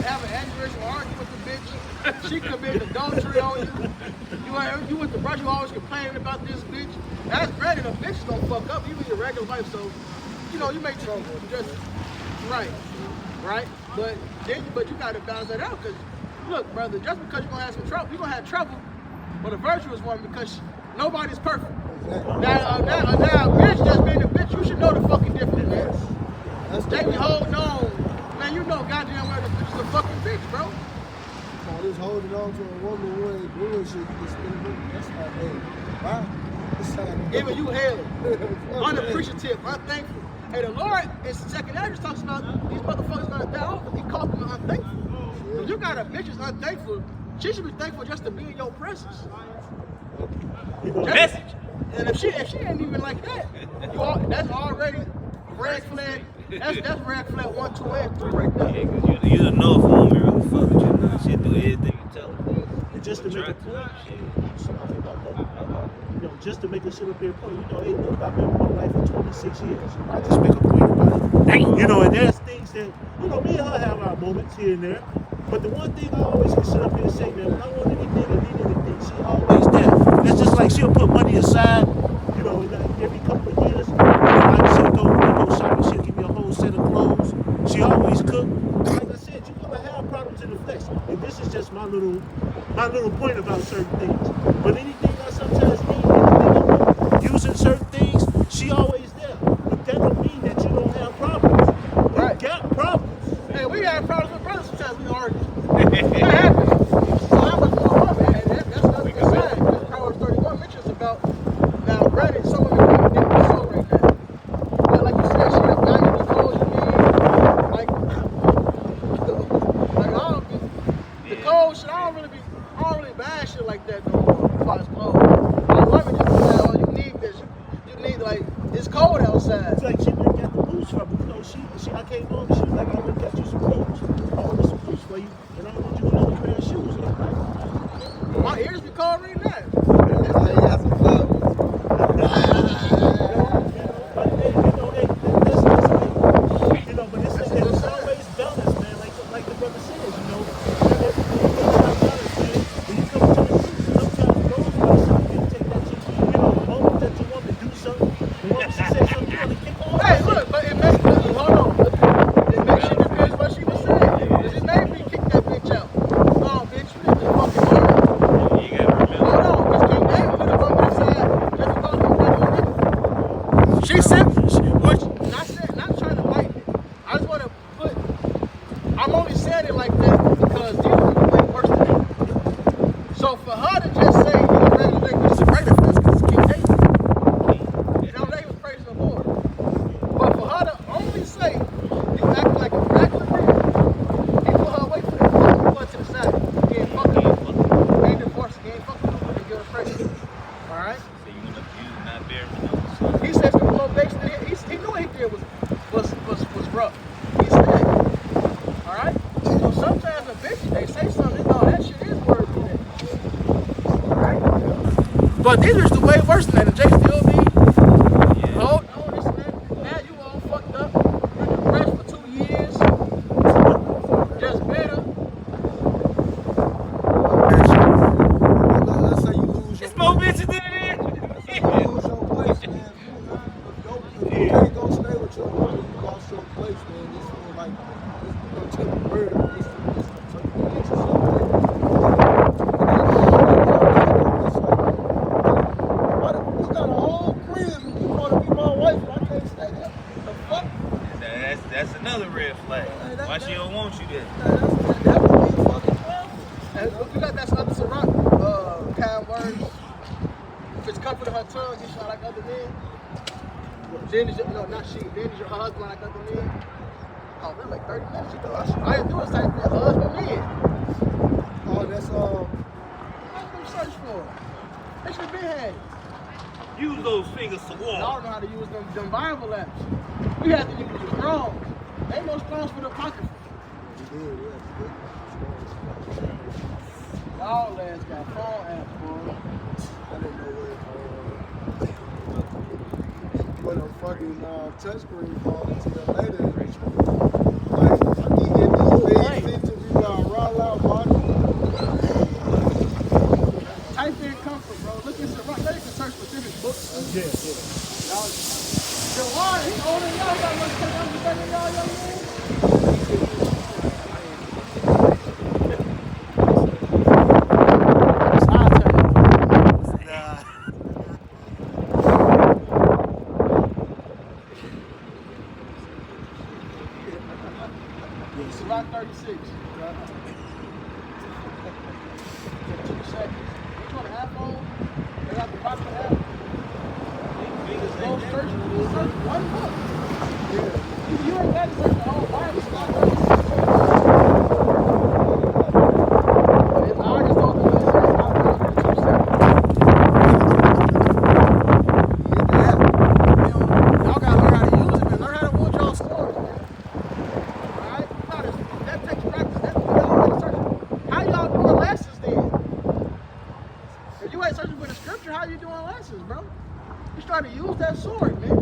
have an aneurysm, argue with the bitch. She committed adultery on you. You with the brush, you always complaining about this bitch. That's great, and a bitch is gonna fuck up. You in your regular life, so you know you make trouble. Just right. But you gotta balance that out, cause look, brother, just because you're gonna have some trouble, you're gonna have trouble with a virtuous woman because nobody's perfect. Now, bitch just being a bitch, you should know the fucking difference, man. They be holding on. Man, you know goddamn well the bitch is a fucking bitch, bro. No, just holding on to a woman doing shit you can spend money. That's not bad. Right? Giving you hell. Unappreciative, unthankful. Hey, the Lord in 2nd Ezra talks about these motherfuckers gonna die off. He called them unthankful. If you got a bitch that's unthankful, she should be thankful just to be in your presence. Message. And if she ain't even like that, that's already red flag. That's red flag 1, 2, and 3 right there. Yeah, cause you don't know if a woman really fuck with you. Now. She'll do everything you tell her. And just to make a point, just to make a sit up here point, you know, hey, look, I've been in my life for 26 years. I just make a point about it. You know, and there's things that, you know, me and her have our moments here and there. But the one thing I always can sit up here and say, man, when I want anything or need anything, she always there. It's just like she'll put money aside, you know, every couple of years. You know, I just go shopping, she'll give me a whole set of clothes. She always cook. Like I said, you're gonna have problems in the flesh. And this is just my little point about certain things. But anything I sometimes need, using certain things, she always there. But that don't mean that you don't have problems. Right. You got problems. Hey, we have problems with brothers sometimes. We argue. That happens. So I was more man. That's nothing to say. Because Proverbs 31 mentions about now, granted, some of it can't get the soul right now. But like you said, she have valuable clothes you need. Like I don't be the clothes shit. I don't really buy shit like that no more. As far as clothes, my woman just be like, oh, you need this. You need like it's cold outside. It's like she didn't get the boots from me. You know, I came home and she was like, I went and got you some boots. I ordered some boots for you, and I ordered you another pair of shoes. And I'm like, My ears be cold right now. I got some flowers. but it's always balance, man. Like the brother says, you know, balance, man. When you come to the truth, sometimes those brothers can take that shit. You know, the moment that you want to do something, the moment she says something, you want to kick off. Hey, look, but it makes hold on. It makes you confused what she was saying. Does it make me kick that bitch out? No, bitch, you need to fucking learn. You gotta remember. Hold on, because King David would have come and said, I'm only saying it like that because these are way worse than that. So for her to just say, you know, regular nigga, it's a great offense because it's King David. You know, they was praising the Lord. But for her to only say, you act like a regular nigga, he put her away from the Lord, he put her to the side. He ain't fucking her. He ain't divorced, he ain't fucking her and give her pregnant. Alright? So you want to not bear me no. He said some low based in it. He knew what he did was rough. He said, all right. So sometimes a bitch they say something, no, that shit is word for that. All right. But these are the way worse than that. And Jay still be, oh no, this and that. Now you all fucked up. You're depressed for 2 years. Just better. Let's say you lose your It's more bitches than it is. you lose your place, man. You can't go stay with your woman. You lost your place, man. This feel like it's gonna take murder. It's you got a whole crib and you want to be my wife and I can't stay there. The fuck? That's another red flag. Why she don't want you there? That would be a fucking problem. And you got that other Ciroc, kind words. If it's comforting her tongue, you shot like other men. Then is your, no, not she. Then is your husband like other men? Oh, we're like 30 minutes ago. I didn't do a type of husband men. Oh, that's What do you search for? They should have been had it. Use those fingers to Y'all walk. know how to use them Bible apps. We have to use the strong. They no strong for the pocket. Y'all lads got phone apps, boy. I didn't know where a fucking touchscreen call to the later. Like, I need to get these things to be roll out, body. Type in comfort, bro. Look at Ciroc. They can search specific books. Yeah. Y'all, Jawan, he older than y'all. Got much technology better than y'all, young man. Ciroc 36. 2 seconds. Which one, iPhone? They got the popular app. Go search one book. You ain't got to search the whole Bible. It's not 36. I just told them to search iPhone in 2 seconds. Y'all gotta learn how to use it, man. Learn how to watch y'all stories, man. Alright? That takes practice. That's what y'all ain't searching. How y'all doing lessons then? If you ain't searching for the scripture, how you doing lessons, bro? You're trying to use that sword, man.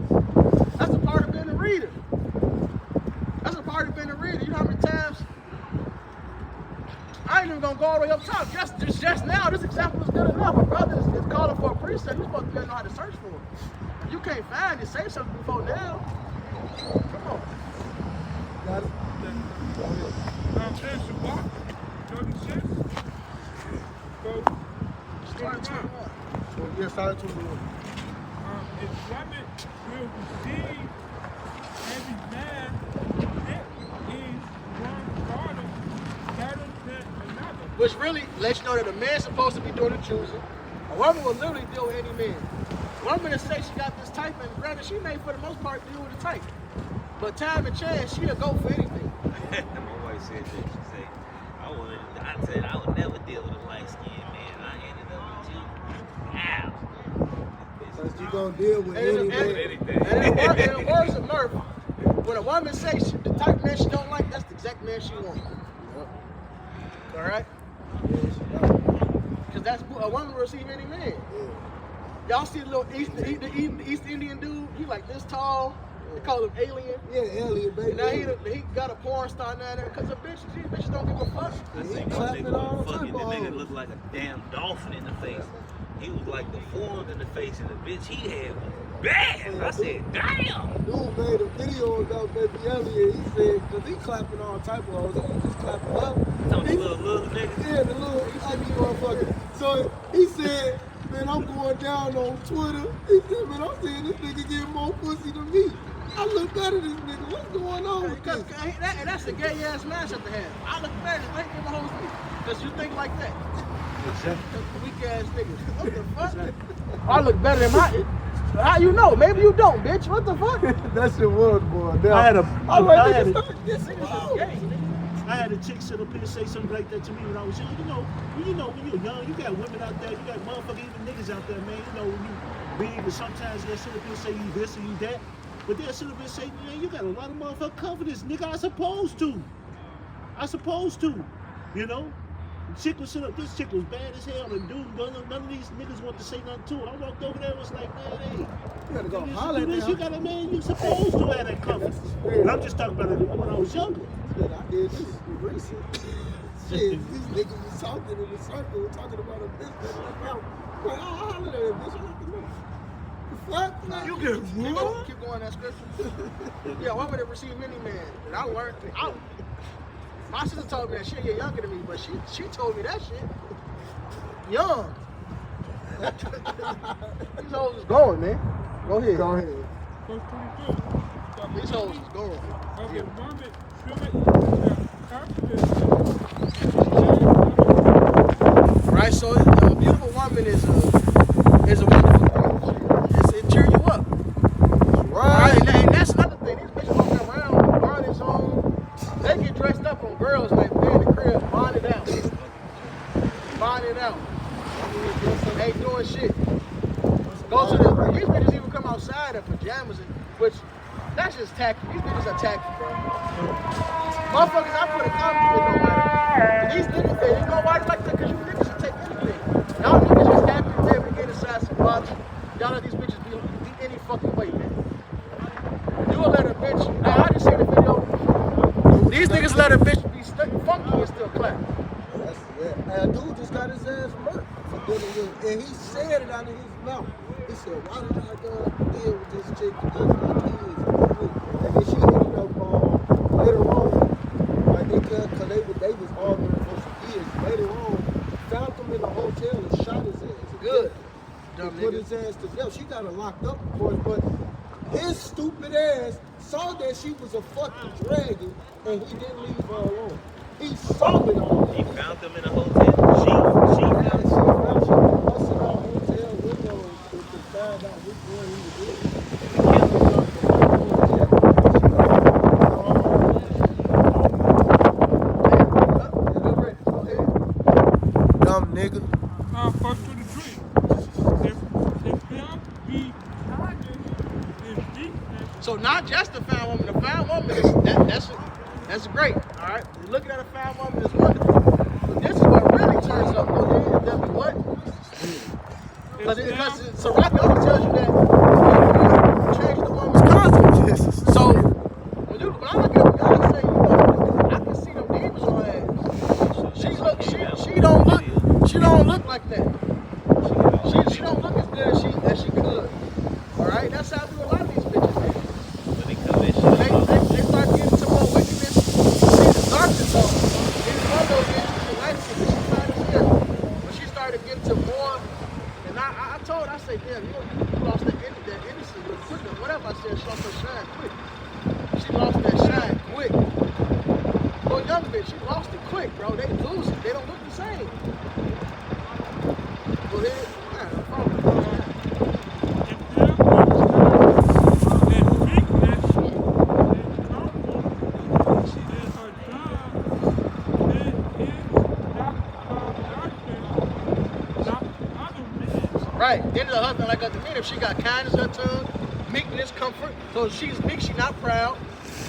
That's a part of being a reader. That's a part of being a reader. You know how many times I ain't even gonna go all the way up top. Just now, this example is good enough. A brother is calling for a precept. You're supposed to know how to search for it. If you can't find it, say something before now. Come on. Got it. Start 21. Yeah, started to Islamic will receive every man that is one father better than another. Which really lets you know that a man's supposed to be doing the choosing. A woman will literally deal with any man. A woman that say she got this type, and granted, she may for the most part deal with the type. But time and chance, she'll go for anything. My wife said that. She said, I said I would never deal with a light skinned man. I ended up with you. Ow. Because you gonna deal with And anything. in the words of Murph, when a woman says the type of man she don't like, that's the exact man she wants. All right? Because that's a woman will receive any man. Y'all see the little East Indian dude? He like this tall. They call him alien. Yeah, alien, baby. And now he got a porn star now there because the bitches don't give a fuck. I seen one clapping nigga all was fucking, the that time. nigga looked like a damn dolphin in the face. He was like the form in the face, and the bitch he had was bad. I said, damn. Dude made a video about baby Elliot. He said, because he clapping all type of hoes, he just clapping up. Some little nigga. Yeah, the little ugly motherfucker. So he said, man, I'm going down on Twitter. He said, man, I'm seeing this nigga get more pussy than me. I look better than this nigga. What's going on with Because this? that's a gay ass match at the head. I look better than they give a whole speech. Because you think like that. Exactly. Weak ass niggas. What the fuck? I look better than my. How you know? Maybe you don't, bitch. What the fuck? That shit was, boy. Damn. I had a, I'm like, I had nigga, a, stop this out. I had a chick sit up here and say something like that to me when I was young. You know, when you're young, you got women out there, you got motherfucking even niggas out there, man. You know, when you big, and sometimes they'll sit up here and say you this and you that. But they'll sit up here and say, man, you got a lot of motherfucking confidence, nigga. I supposed to. You know? Chick was sitting up, this chick was bad as hell, and dude, none of these niggas want to say nothing to her. I walked over there and was like, man, hey, You gotta go do holler at this, them. you got a man, you supposed to have that confidence. And I'm just talking about it when I was younger. Shit, I did this recent. Shit, these niggas was talking in the circle, talking about a business. Like, I hollered at him, bitch. I like, fuck, man. You get keep going that scripture. Yeah, one would have received many men. And I learned. My sister told me that shit. You're younger than me, but she told me that shit. Young. These hoes is going, man. Go ahead. Go ahead. Verse 22. These hoes is going. Of the woman, confidence. Right. So a beautiful woman is a wonderful thing. It cheer you up. Right. And that's another thing. These bitches walking around, bondage on. They get dressed up on girls like they in the crib, bonded out. Bonded out. Ain't doing shit. Go to the. These bitches even come outside in pajamas, which that's just tacky. These bitches are tacky, bro. Motherfuckers, I put a compliment on matter. These niggas, they ain't nobody like that because you niggas should take anything. Y'all niggas just happy to be able to get inside some bodies. Y'all let these bitches be any fucking way, man. You will let a bitch. Now, I just seen the video. These niggas let a bitch be funky and still clap. That's, yeah. And dude just got his ass murked for dealing with, and he said it out of his mouth. He said, why did I deal with this chick against my kids? And then she ended up later on, like because they was arguing for some years. Later on, found him in the hotel and shot his ass. Good. He Dumb put nigga. his ass to death. She got her locked up, of course, but his stupid ass saw that she was a fucking dragon, and he didn't leave her alone. He saw it all. He found them in a hotel. She found them. She busted out hotel windows to find out which one he was in. Dumb nigga. Verse 23. If them be kindness and meekness, So not just the found woman. The found woman is that's great. All right, looking at a found woman is wonderful. But this is what really turns up. Tell me what? Because Sirach always tells you that you change the woman's conscience. So when I look at the guy, say, I can see them demons on her ass. She don't look like that. She don't look as good as she could. All right, that's how I do a lot of these bitches, man. When they come in, shit. They start getting some more wickedness. See the darkness on them. These photos in the light skin, she tried to feel. When she started getting to more, and I told, I said, damn, you lost that innocence real quick. Or whatever I said, she lost her shine quick. She lost that shine quick. For a young bitch, she lost it quick, bro. They lose it. They don't look the same. Go ahead. Right. Then the husband like other men, if she got kindness in her tongue, meekness, comfort. So she's meek, she's not proud.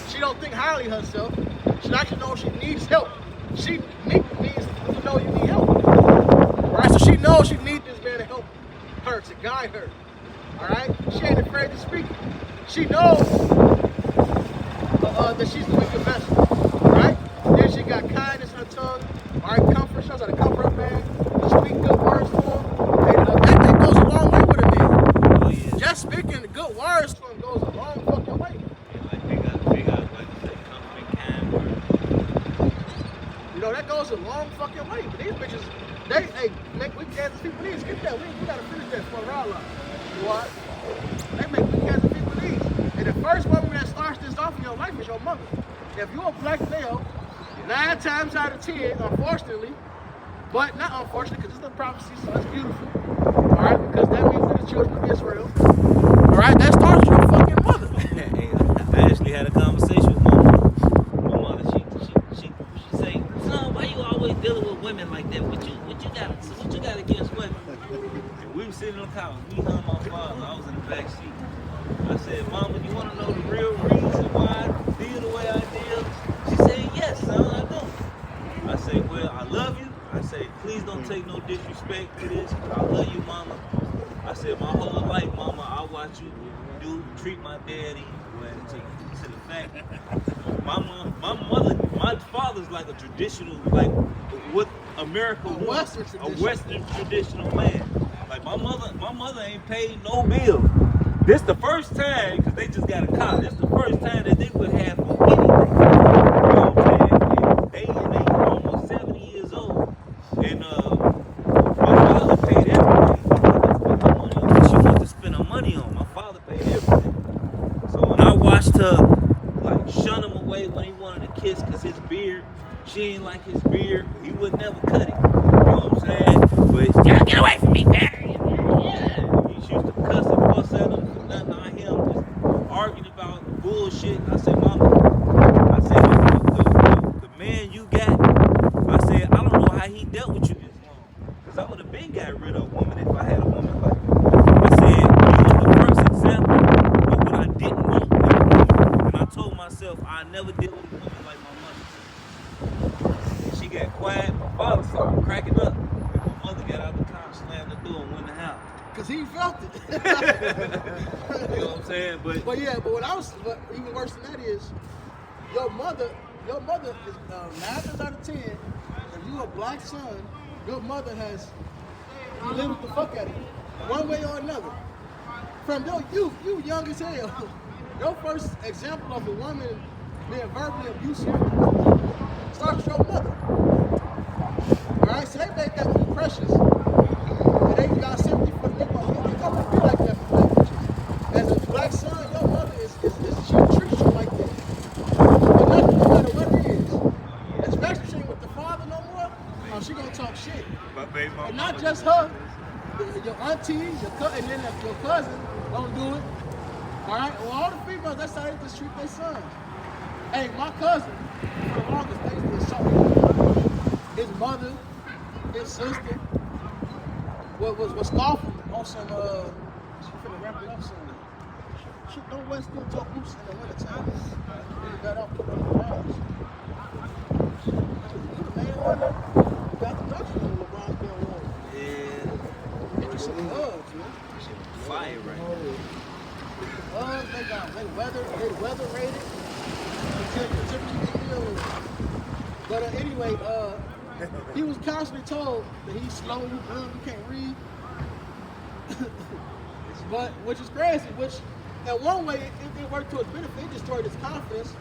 She don't think highly of herself. She actually knows she needs help. She meek means you know you need help. Right? So she knows she needs this man to help her, to guide her. Alright? She ain't afraid to speak. She knows that she's the wicked vessel. Right? Then she got kindness in her tongue. Alright, comfort. She knows how to comfort her man. Speak good words to him. That goes a long way with a man. Oh, yeah. Just speaking good words to him goes a long fucking way. Like they got, like I said, comfort, kind words. You know, that goes a long fucking way. But these bitches, make weak ass people these. Skip that. We gotta finish that for a round. What? They make weak ass people these. And the first one we starts this off in your life is your mother. If you're a black male, 9 times out of 10, unfortunately, but not unfortunately, because it's the prophecy, so it's beautiful. All right, because that means we're the children of Israel. All right, that starts with your fucking mother. Hey, I actually had a conversation with my mother. My mother, she say, son, why you always dealing with women like that? What you got against women? And we were sitting on the couch, me and my father, I was in the back seat. I said, Mama, you want to know the real reason why I feel the way I feel? She said, yes, son, I do. I said, well, I love you. I said, please don't take no disrespect to this. I love you, Mama. I said, my whole life, Mama, I watch you treat my daddy well, to the fact my father's like a traditional, like what America wants, a Western traditional man. Like my mother ain't paid no bill. This the first time, because they just got a car, this the first time that they would have for anything. You know what I'm saying? And they almost 70 years old. And my father paid everything. She wanted to spend her money on. My father paid everything. So when I watched her like shun him away when he wanted to kiss because his beard, she ain't like his beard, he would never cut it. You know what I'm saying? But get away from me, man. Yeah. He used to cuss and fuss at him for nothing on him, just arguing about bullshit. I said, Mama, I said, the man you got, I said, I don't know how he dealt with you this long. Because I would have been got rid of a woman if I had a woman like that. I said, you was the first example of what I didn't want with a woman. And I told myself I never deal with a woman like my mother. And she got quiet. My father started cracking up. And my mother got out the car, slammed the door, and went in the house. Because he felt it. You know what I'm saying? But But even worse than that is, your mother is 9 times out of 10, if you a black son, your mother has belittled the fuck out of you, one way or another. From you young as hell. Your first example of a woman being verbally abusive starts with your mother. Alright, so they make that look precious. And they got sympathy for the people who come and be like that for black bitches. As a black son, your mother she treats you like that. No matter what it is. Especially she ain't with the father no more, she gonna talk shit. And not just her, your auntie, and then your cousin don't do it. Alright? Well, all the females, that's how they just treat their sons. Hey, my cousin, for the longest, they used to show his mother, his sister, was scoffing on some, she finna wrap it up soon. Shit, don't wear steel toe boots in the winter time. They got off put on the walls. You got the ducks on LeBron's being worn. yeah, Get you some gloves, man. fire right now. They weather rated. But anyway, he was constantly told that he's slow, he can't read. But which is crazy, which in one way it worked to his benefit, it destroyed his confidence.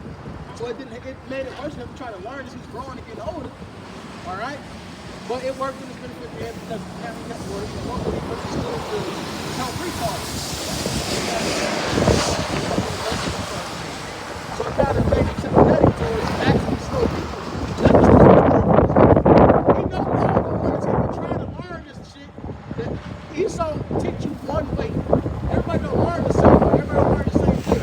So it made it worse for him to try to learn as he's growing and getting older. Alright? But it worked to his benefit for him because now he got work and one way he put the school to help retard. So it kind of made him sympathetic towards actually slow people. That was the he knows all the ones that been trying to learn this shit that Esau teach you one way. Everybody don't learn the same way. Everybody don't learn the same thing.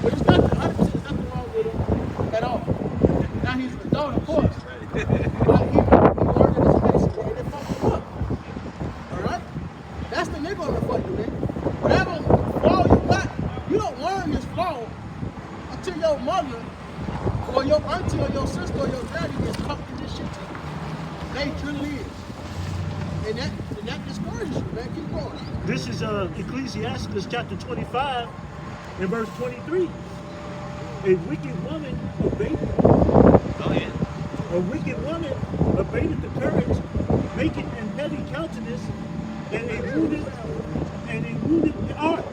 But it's nothing, 100% there's nothing wrong with him at all. Now he's an adult, of course. But he learned in his place and it fucked him up. Alright? That's the nigga on the fuck you, man. Whatever flaw you got, you don't learn this flaw until your mother or your auntie or your sister or your daddy gets talking this shit to you. They truly is. And that discourages you, man. Keep going. This is Ecclesiastes chapter 25 and verse 23. A wicked woman abated. Go ahead. A wicked woman abated the courage, making an heavy countenance, and a wounded heart.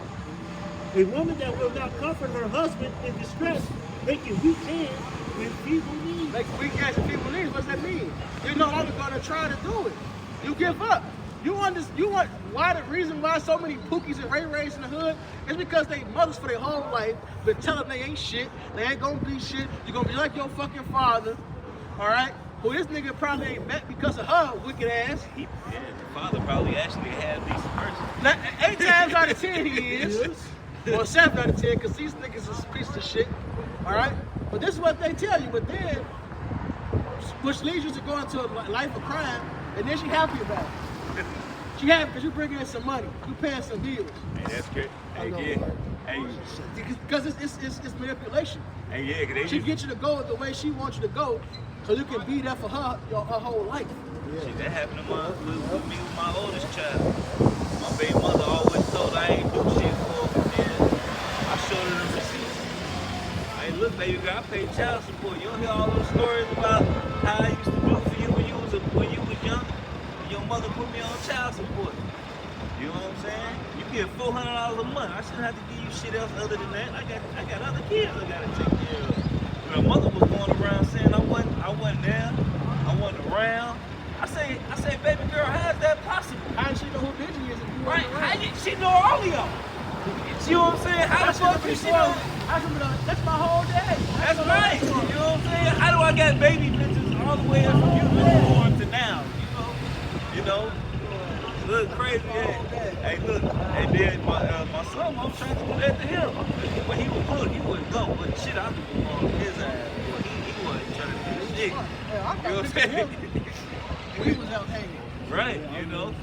A woman that will not comfort her husband in distress, making weak hands and feeble knees. Like weak ass and feeble knees, what's that mean? You're no longer gonna try to do it. You give up. You want why the reason why so many Pookies and Ray Rays in the hood is because they mothers for their whole life been telling them they ain't shit, they ain't gonna be shit, you're gonna be like your fucking father, all right? Who this nigga probably ain't met because of her wicked ass. Yeah, the father probably actually had a decent person. Now, 8 times out of 10 he is, or 7 out of 10, because these niggas is pieces of shit, all right? But this is what they tell you, but then, which leads you to go into a life of crime, and then she happy about it. She happy because you bringing in some money, you paying some bills. Hey, that's good. Hey, yeah. Hey, Because it's manipulation. hey, yeah, 'cause they She used- gets you to go the way she wants you to go, so you can be there for her her whole life. Shit, that happened to with me with my oldest child. My baby mother always told I ain't do shit for her, but then I showed her the receipts. Hey, look, baby girl, I paid child support. You don't hear all those stories about how I used to do for you when you was young? Your mother put me on child support. You know what I'm saying? You get $400 a month. I shouldn't have to give you shit else other than that. I got other kids I gotta take care of. My mother was going around saying I wasn't there, I wasn't around. I say, baby girl, how is that possible? How does she know who Benji is if you Right? weren't How around? did she know all of y'all? You know what I'm saying? How the fuck did she know? That's my whole day. That's right. You know what I'm saying? How do I got baby pictures all the way up from you being born to now? You know? Look crazy, yeah. Hey, look, and then my son, I'm trying to do that to him. But he was good, he wouldn't go. But shit, I was on his ass. Boy, he wasn't trying to do shit. You know what I'm saying? He was out hanging. Right, you know?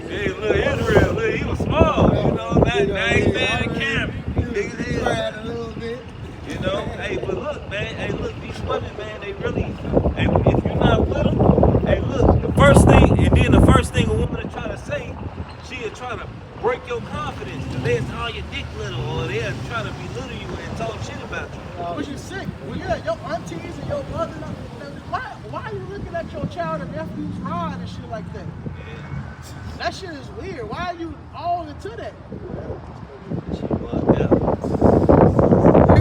Hey, look, Israel, look, he was small, you know? Now he's down in camp. Niggas is. Cried a little bit. You know, hey, but look, man, hey, look, these women, man, they really, hey, if you're not with them, hey, look, the first thing a woman is trying to say, she is trying to break your confidence, because they'll call your dick little, or they'll try to belittle you and talk shit about you. Which is sick. Well, yeah, your aunties and your mother, why are you looking at your child and nephew's rod and shit like that? That shit is weird. Why are you all into that? She bugged out.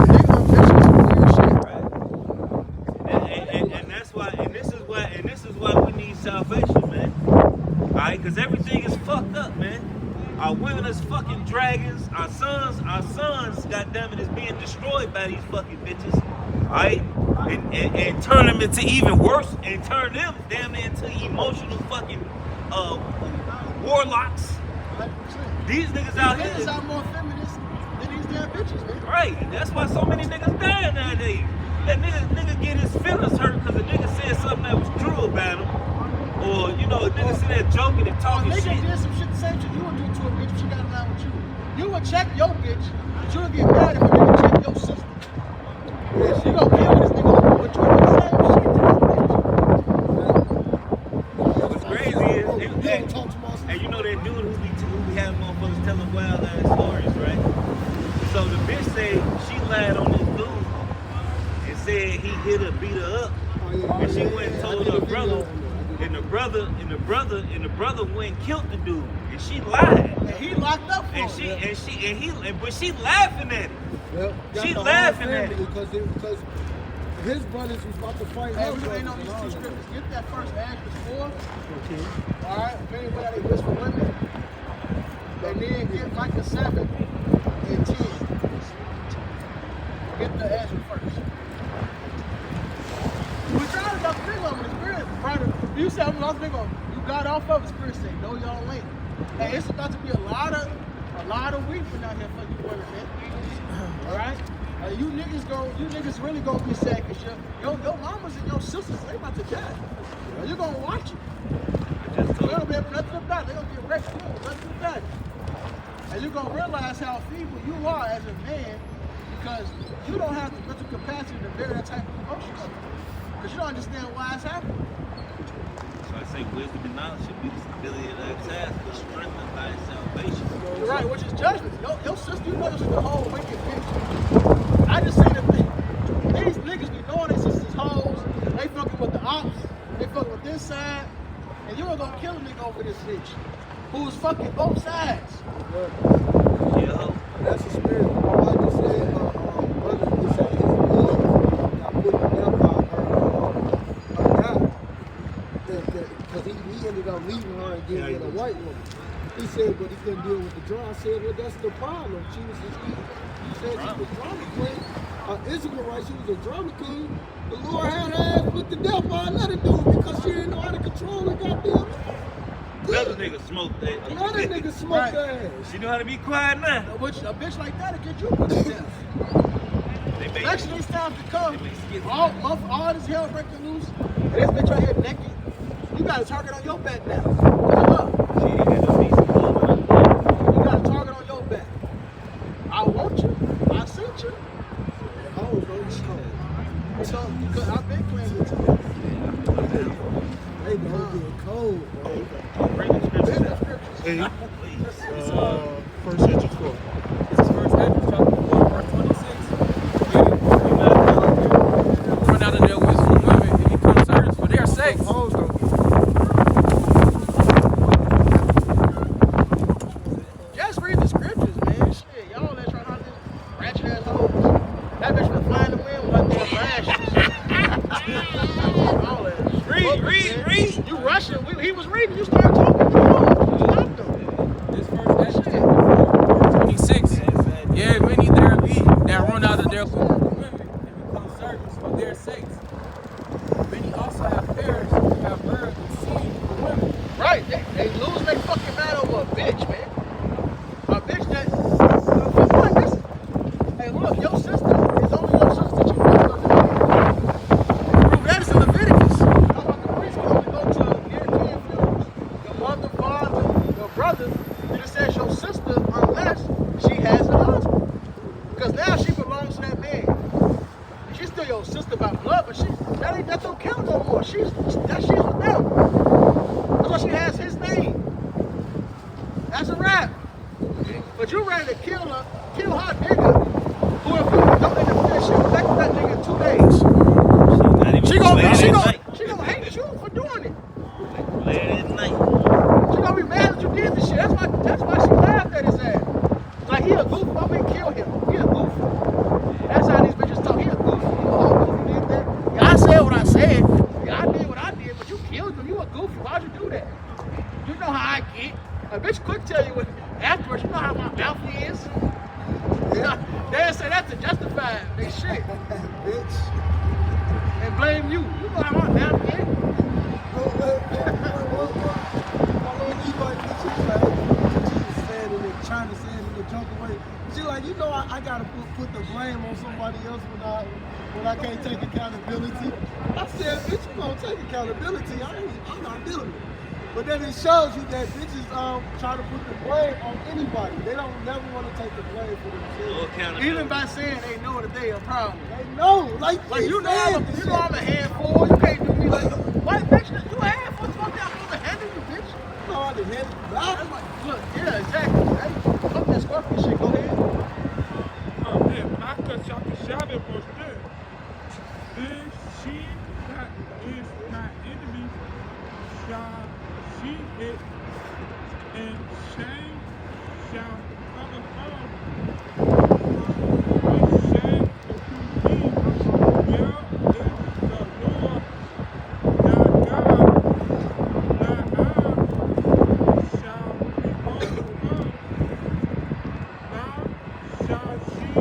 They gonna catch you some weird shit. Right. And that's why, and this is why we need salvation, man. Alright, because everything is fucked up, man. Our women is fucking dragons. Our sons, goddammit, is being destroyed by these fucking bitches. Alright? And turn them into even worse, and turn them damn near into emotional fucking warlocks. 100%. These niggas out These niggas here. are more feminist than these damn bitches, man. Right. That's why so many niggas dying nowadays. That nigga get his feelings hurt because a nigga said something that was true about him. Or, you know, a nigga sit there joking and If talking a nigga shit. did some shit the same shit you would do to a bitch if she got around with you. You would check your bitch, but you would get mad if a nigga check your sister. Yeah, she gonna kill this nigga, but you would do the same shit to that bitch. What's crazy is, You don't talk to my sister. and you know that dude who be having motherfuckers telling wild ass stories, right? So the bitch said she lied on this dude and said he hit her, beat her up, and she went and told her brother, and the brother went and killed the dude, and she lied, And he locked up for but she laughing at it. Yep. Got She the whole laughing at family it. because his brothers was about to fight Hey, her we ain't brothers on these and all two that. scriptures. Get that first Acts 4. Alright, if anybody wish for women. And then get Micah 7 and 10. Get the Ezra first. We tried to got the big one with the spirit. Brother, you said I'm lost big one. You got off of the spirit say, no, y'all ain't. Hey, it's about to be a lot of weeping out here for you women, man. Alright? You niggas really gonna be sad because your mamas and your sisters, they about to die. You gonna watch it. I just They told gonna be nothing about it. They gonna get wrecked too, nothing about it. And you're gonna realize how feeble you are as a man because you don't have the mental capacity to bear that type of emotions. Because you don't understand why it's happening. So I say wisdom and knowledge should be the stability of that task, the strength of thy salvation. You're right, which is judgment. Your sister, you know your sister whole wicked bitch. I just say that these niggas be knowing their sisters hoes, they fucking with the ops, they fucking with this side, and you ain't gonna kill a nigga over this bitch who's fucking both sides. Yeah. That's the spirit. I just said, brother, he said his blood got put in the empire her guy. Because he ended up from leaving her and getting Yeah, with a white woman. He said, but he couldn't deal with the drama. I said, well, that's the problem. She was just, he said she was drama queen. Israelite, she was a drama queen. The Lord had her ass put to death by another dude because she didn't know how to control her goddamn. Another nigga smoked that. Another nigga smoked her ass. She know how to be quiet now. Which a bitch like that will get you put to death. They make Especially these times to come. They make skits. All this hell breaking loose. And this bitch right here naked. You got a target on your back now. Look. She ain't got no decent clothes on. You got a target on your back. I want you. I sent you. Oh, no shit. So, because I've been claiming to you. They gonna get cold, bro. Bring the scriptures out. Hey, Please. first Edges 4. This is First Edges chapter 4, verse 26. Run out of there with some women and become servants for their sakes. Just read the scriptures, man. Shit, y'all that trying to just ratchet ass hoes. That bitch was flying the wind with her damn lashes. All that. Read. You rushing. He was reading. You started talking. Come on. Stop them. This First Edges chapter 4, verse 26. Yeah, many there be that run out of their women and become servants for their sakes. Many also have perished who have heard and seen the women. Right. They lose their fucking mind over a bitch, man. A bitch that. Boy, listen. Hey, look, your sister is only your sister that you know. Prove that is in Leviticus. How about the priest can only go to near kin funerals? Your mother, father, your brother. And it says your sister unless she has a husband. Because now she belongs to that man. She's still your sister by blood, but that don't count no more. She's with them. That's why she has his name. That's a wrap. But you ready to kill her nigga, who if you don't interfere, she'll back that nigga in 2 days. She gonna hate you for doing it. Late at night. She gonna be mad that you did this shit. That's why she laughed at his ass. Like he a goof, I'm gonna kill him. He a goof. That's how these bitches talk. He a goof. Oh, goof, you did that. Yeah, I said what I said. Yeah, I did what I did, but you killed him. You a goofy. Why'd you do that? You know how I get. A bitch quick tell you what afterwards, you know how my mouth is. Yeah, they say that to justify they shit. Bitch. And blame you. You know how my mouth is. Trying to say it in a joking way. She like, you know, I gotta put the blame on somebody else when I can't take accountability. I said, bitch, you gonna take accountability. I'm not dealing with it. But then it shows you that bitches try to put the blame on anybody. They don't never want to take the blame for themselves. Even by saying they know that they a problem. They know, like you know I'm a handful. You can't do me like white bitch. You a handful. Fuck that. I'm gonna handle you, bitch. You know how to handle it. Look, yeah, exactly. Hey, fuck that scorpion shit. Go ahead. Oh man, when I cut y'all the shadow was there. Then she that is my enemy shall see it, and shame shall come upon and shame to me. Well is the Lord thy God, thy eye shall behold upon. Thou shalt see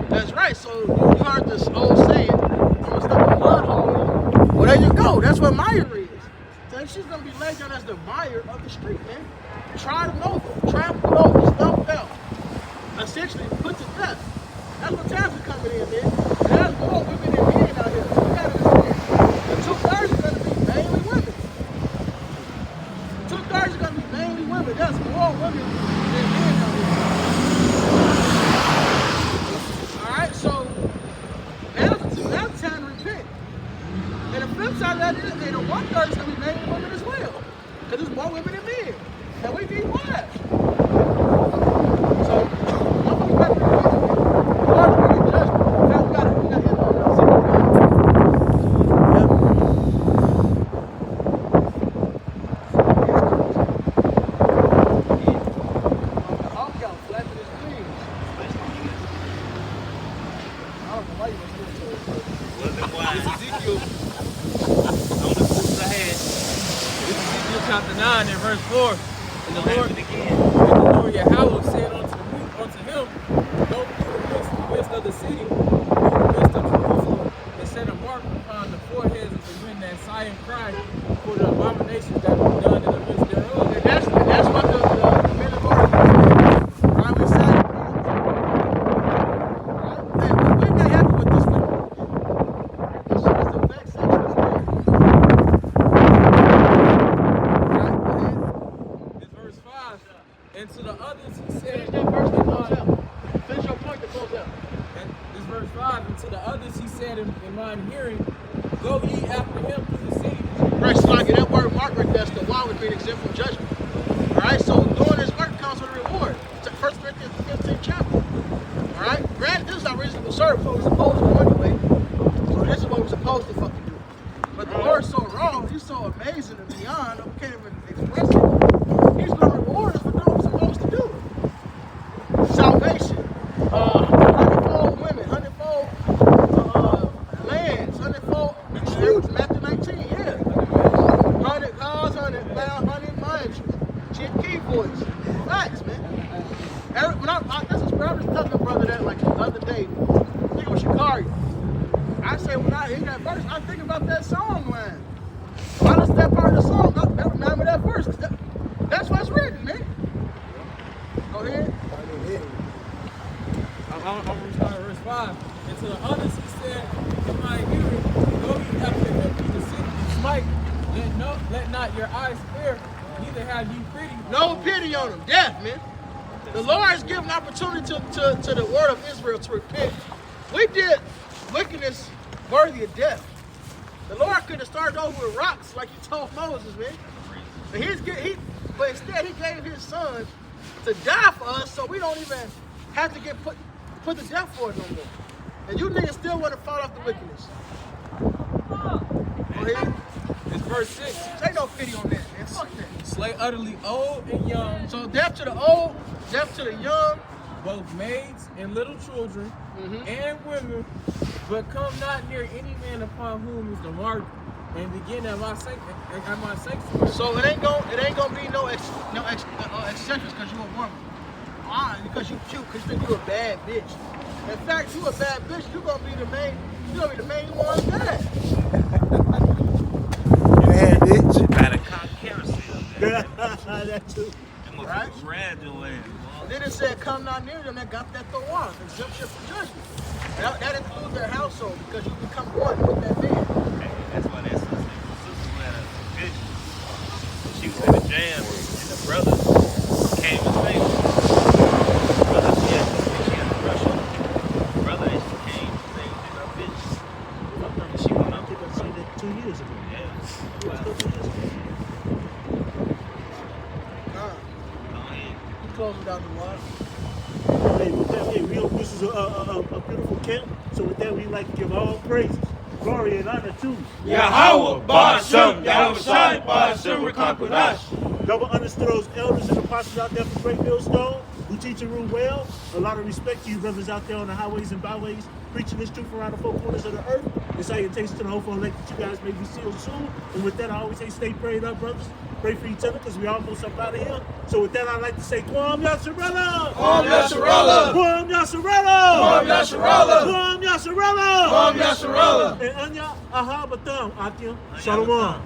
That's right. So you heard this old saying, I'm gonna stuff a mud hole. Well, there you go. That's what Meyer is. So she's gonna be laid down as the Meyer of the street, man. Trodden over, trampled over, stumped out. Essentially put to death. That's what times are coming in, man. And there's more women than men out here. You gotta understand. The 2/3 are gonna be mainly women. 2/3 are gonna be mainly women. There's more women than men out here. Alright, so now's the time to repent. And the flip side of that is, the 1/3 is gonna be mainly women as well. Because there's more women than men. And we need wives. So, I'm gonna be better than women. Lord, we can judge. Now we gotta end on the second round. Lord. And the Lord, again. and the Lord Yahweh said unto him, go through the midst of the city, through the midst of Jerusalem, and set a mark upon the foreheads of the men that sigh and cry for the abominations that were done in the midst thereof. And that's what the men of Lord did. Right? We said, hey, we're not happy with this thing. It's the fact section is there. Right? Go ahead. In verse 5, and to the others he said, Finish that verse to close out. Finish your point to close out. and this verse 5, and to the others he said in mine hearing, go ye after him through the city. Right, so like that word mark right there, the law would be exempt from judgment. Alright, so doing this work comes with a reward. It's 1 Corinthians 15th chapter. Alright? Granted, this is not reasonable service, what we're supposed to do anyway. So this is what we're supposed to fucking do. But the Lord's so wrong, he's so amazing and beyond, we can't even express it. He's gonna reward us for doing what we're supposed to do. Salvation. Hundredfold women, hundredfold lands, hundredfold Matthew 19, yeah. 100 cars, 100 pounds, 100 minds. Chip keyboards. Facts, man. This is where I was telling my brother that like the other day. I think it was Shikari. I said when I hear that verse, I think about that song line. Why does that part of the song? I remember that verse. That's what's written, man. Go ahead. I'm going to start at verse 5. And to the others he said, in my hearing, go ye after him through the city, and smite, let not your eyes spare, neither have ye pity. No pity on them. Death, man. The Lord has given opportunity to the word of Israel to repent. We did wickedness worthy of death. The Lord could have started over with rocks like he told Moses, man. But instead he gave his son to die for us so we don't even have to get put to death for it no more. And you niggas still want to fall off the wickedness. Go ahead. It's verse 6. Take no pity on that, man. Fuck that. Slay utterly old and young, So death to the old, death to the young. both maids and little children, and women, but come not near any man upon whom is the mark, and begin at my sanctuary. So it ain't gonna be no exceptions because you're a woman. Because you cute, because you think you're a bad bitch. In fact, you a bad bitch. You're gonna be the main one bad. Yeah, bitch. Got a concurrency up there. That too. And Right. what graduate. Then it said, "Come not near them that got that Torah, exemption from judgment." That includes their household because you become one with that man. That's why that sister had a vision. She was in a jam, and the brother came and saved her. The brother, she had to rush her. The brother actually came and saved her vision. And she went up. I think I said that 2 years ago. Yeah. It was a couple years ago. Go ahead. You closing down the water. Hey, with that, we hope this is a beautiful camp. So with that, we like to give all praises, glory, and honor to Yahweh, Ba'ashem, Yahweh Shai, Ba'ashem, Rekakwadash. double honors to those elders and apostles out there from Great Millstone who teach and rule well. A lot of respect to you brothers out there on the highways and byways, preaching this truth around the four corners of the earth. And salutations to the hopeful elect that you guys may be sealed soon. And with that, I always say stay prayed up, brothers. Pray for each other because we almost up out of here. So with that, I'd like to say, Kwam Yasharella! Kwam Yasharella! Kwam Yasharella! Kwam Yasharella! Kwam Yasharella! Kwam Yasharella! And Anya Aha Batam Akim Shalom.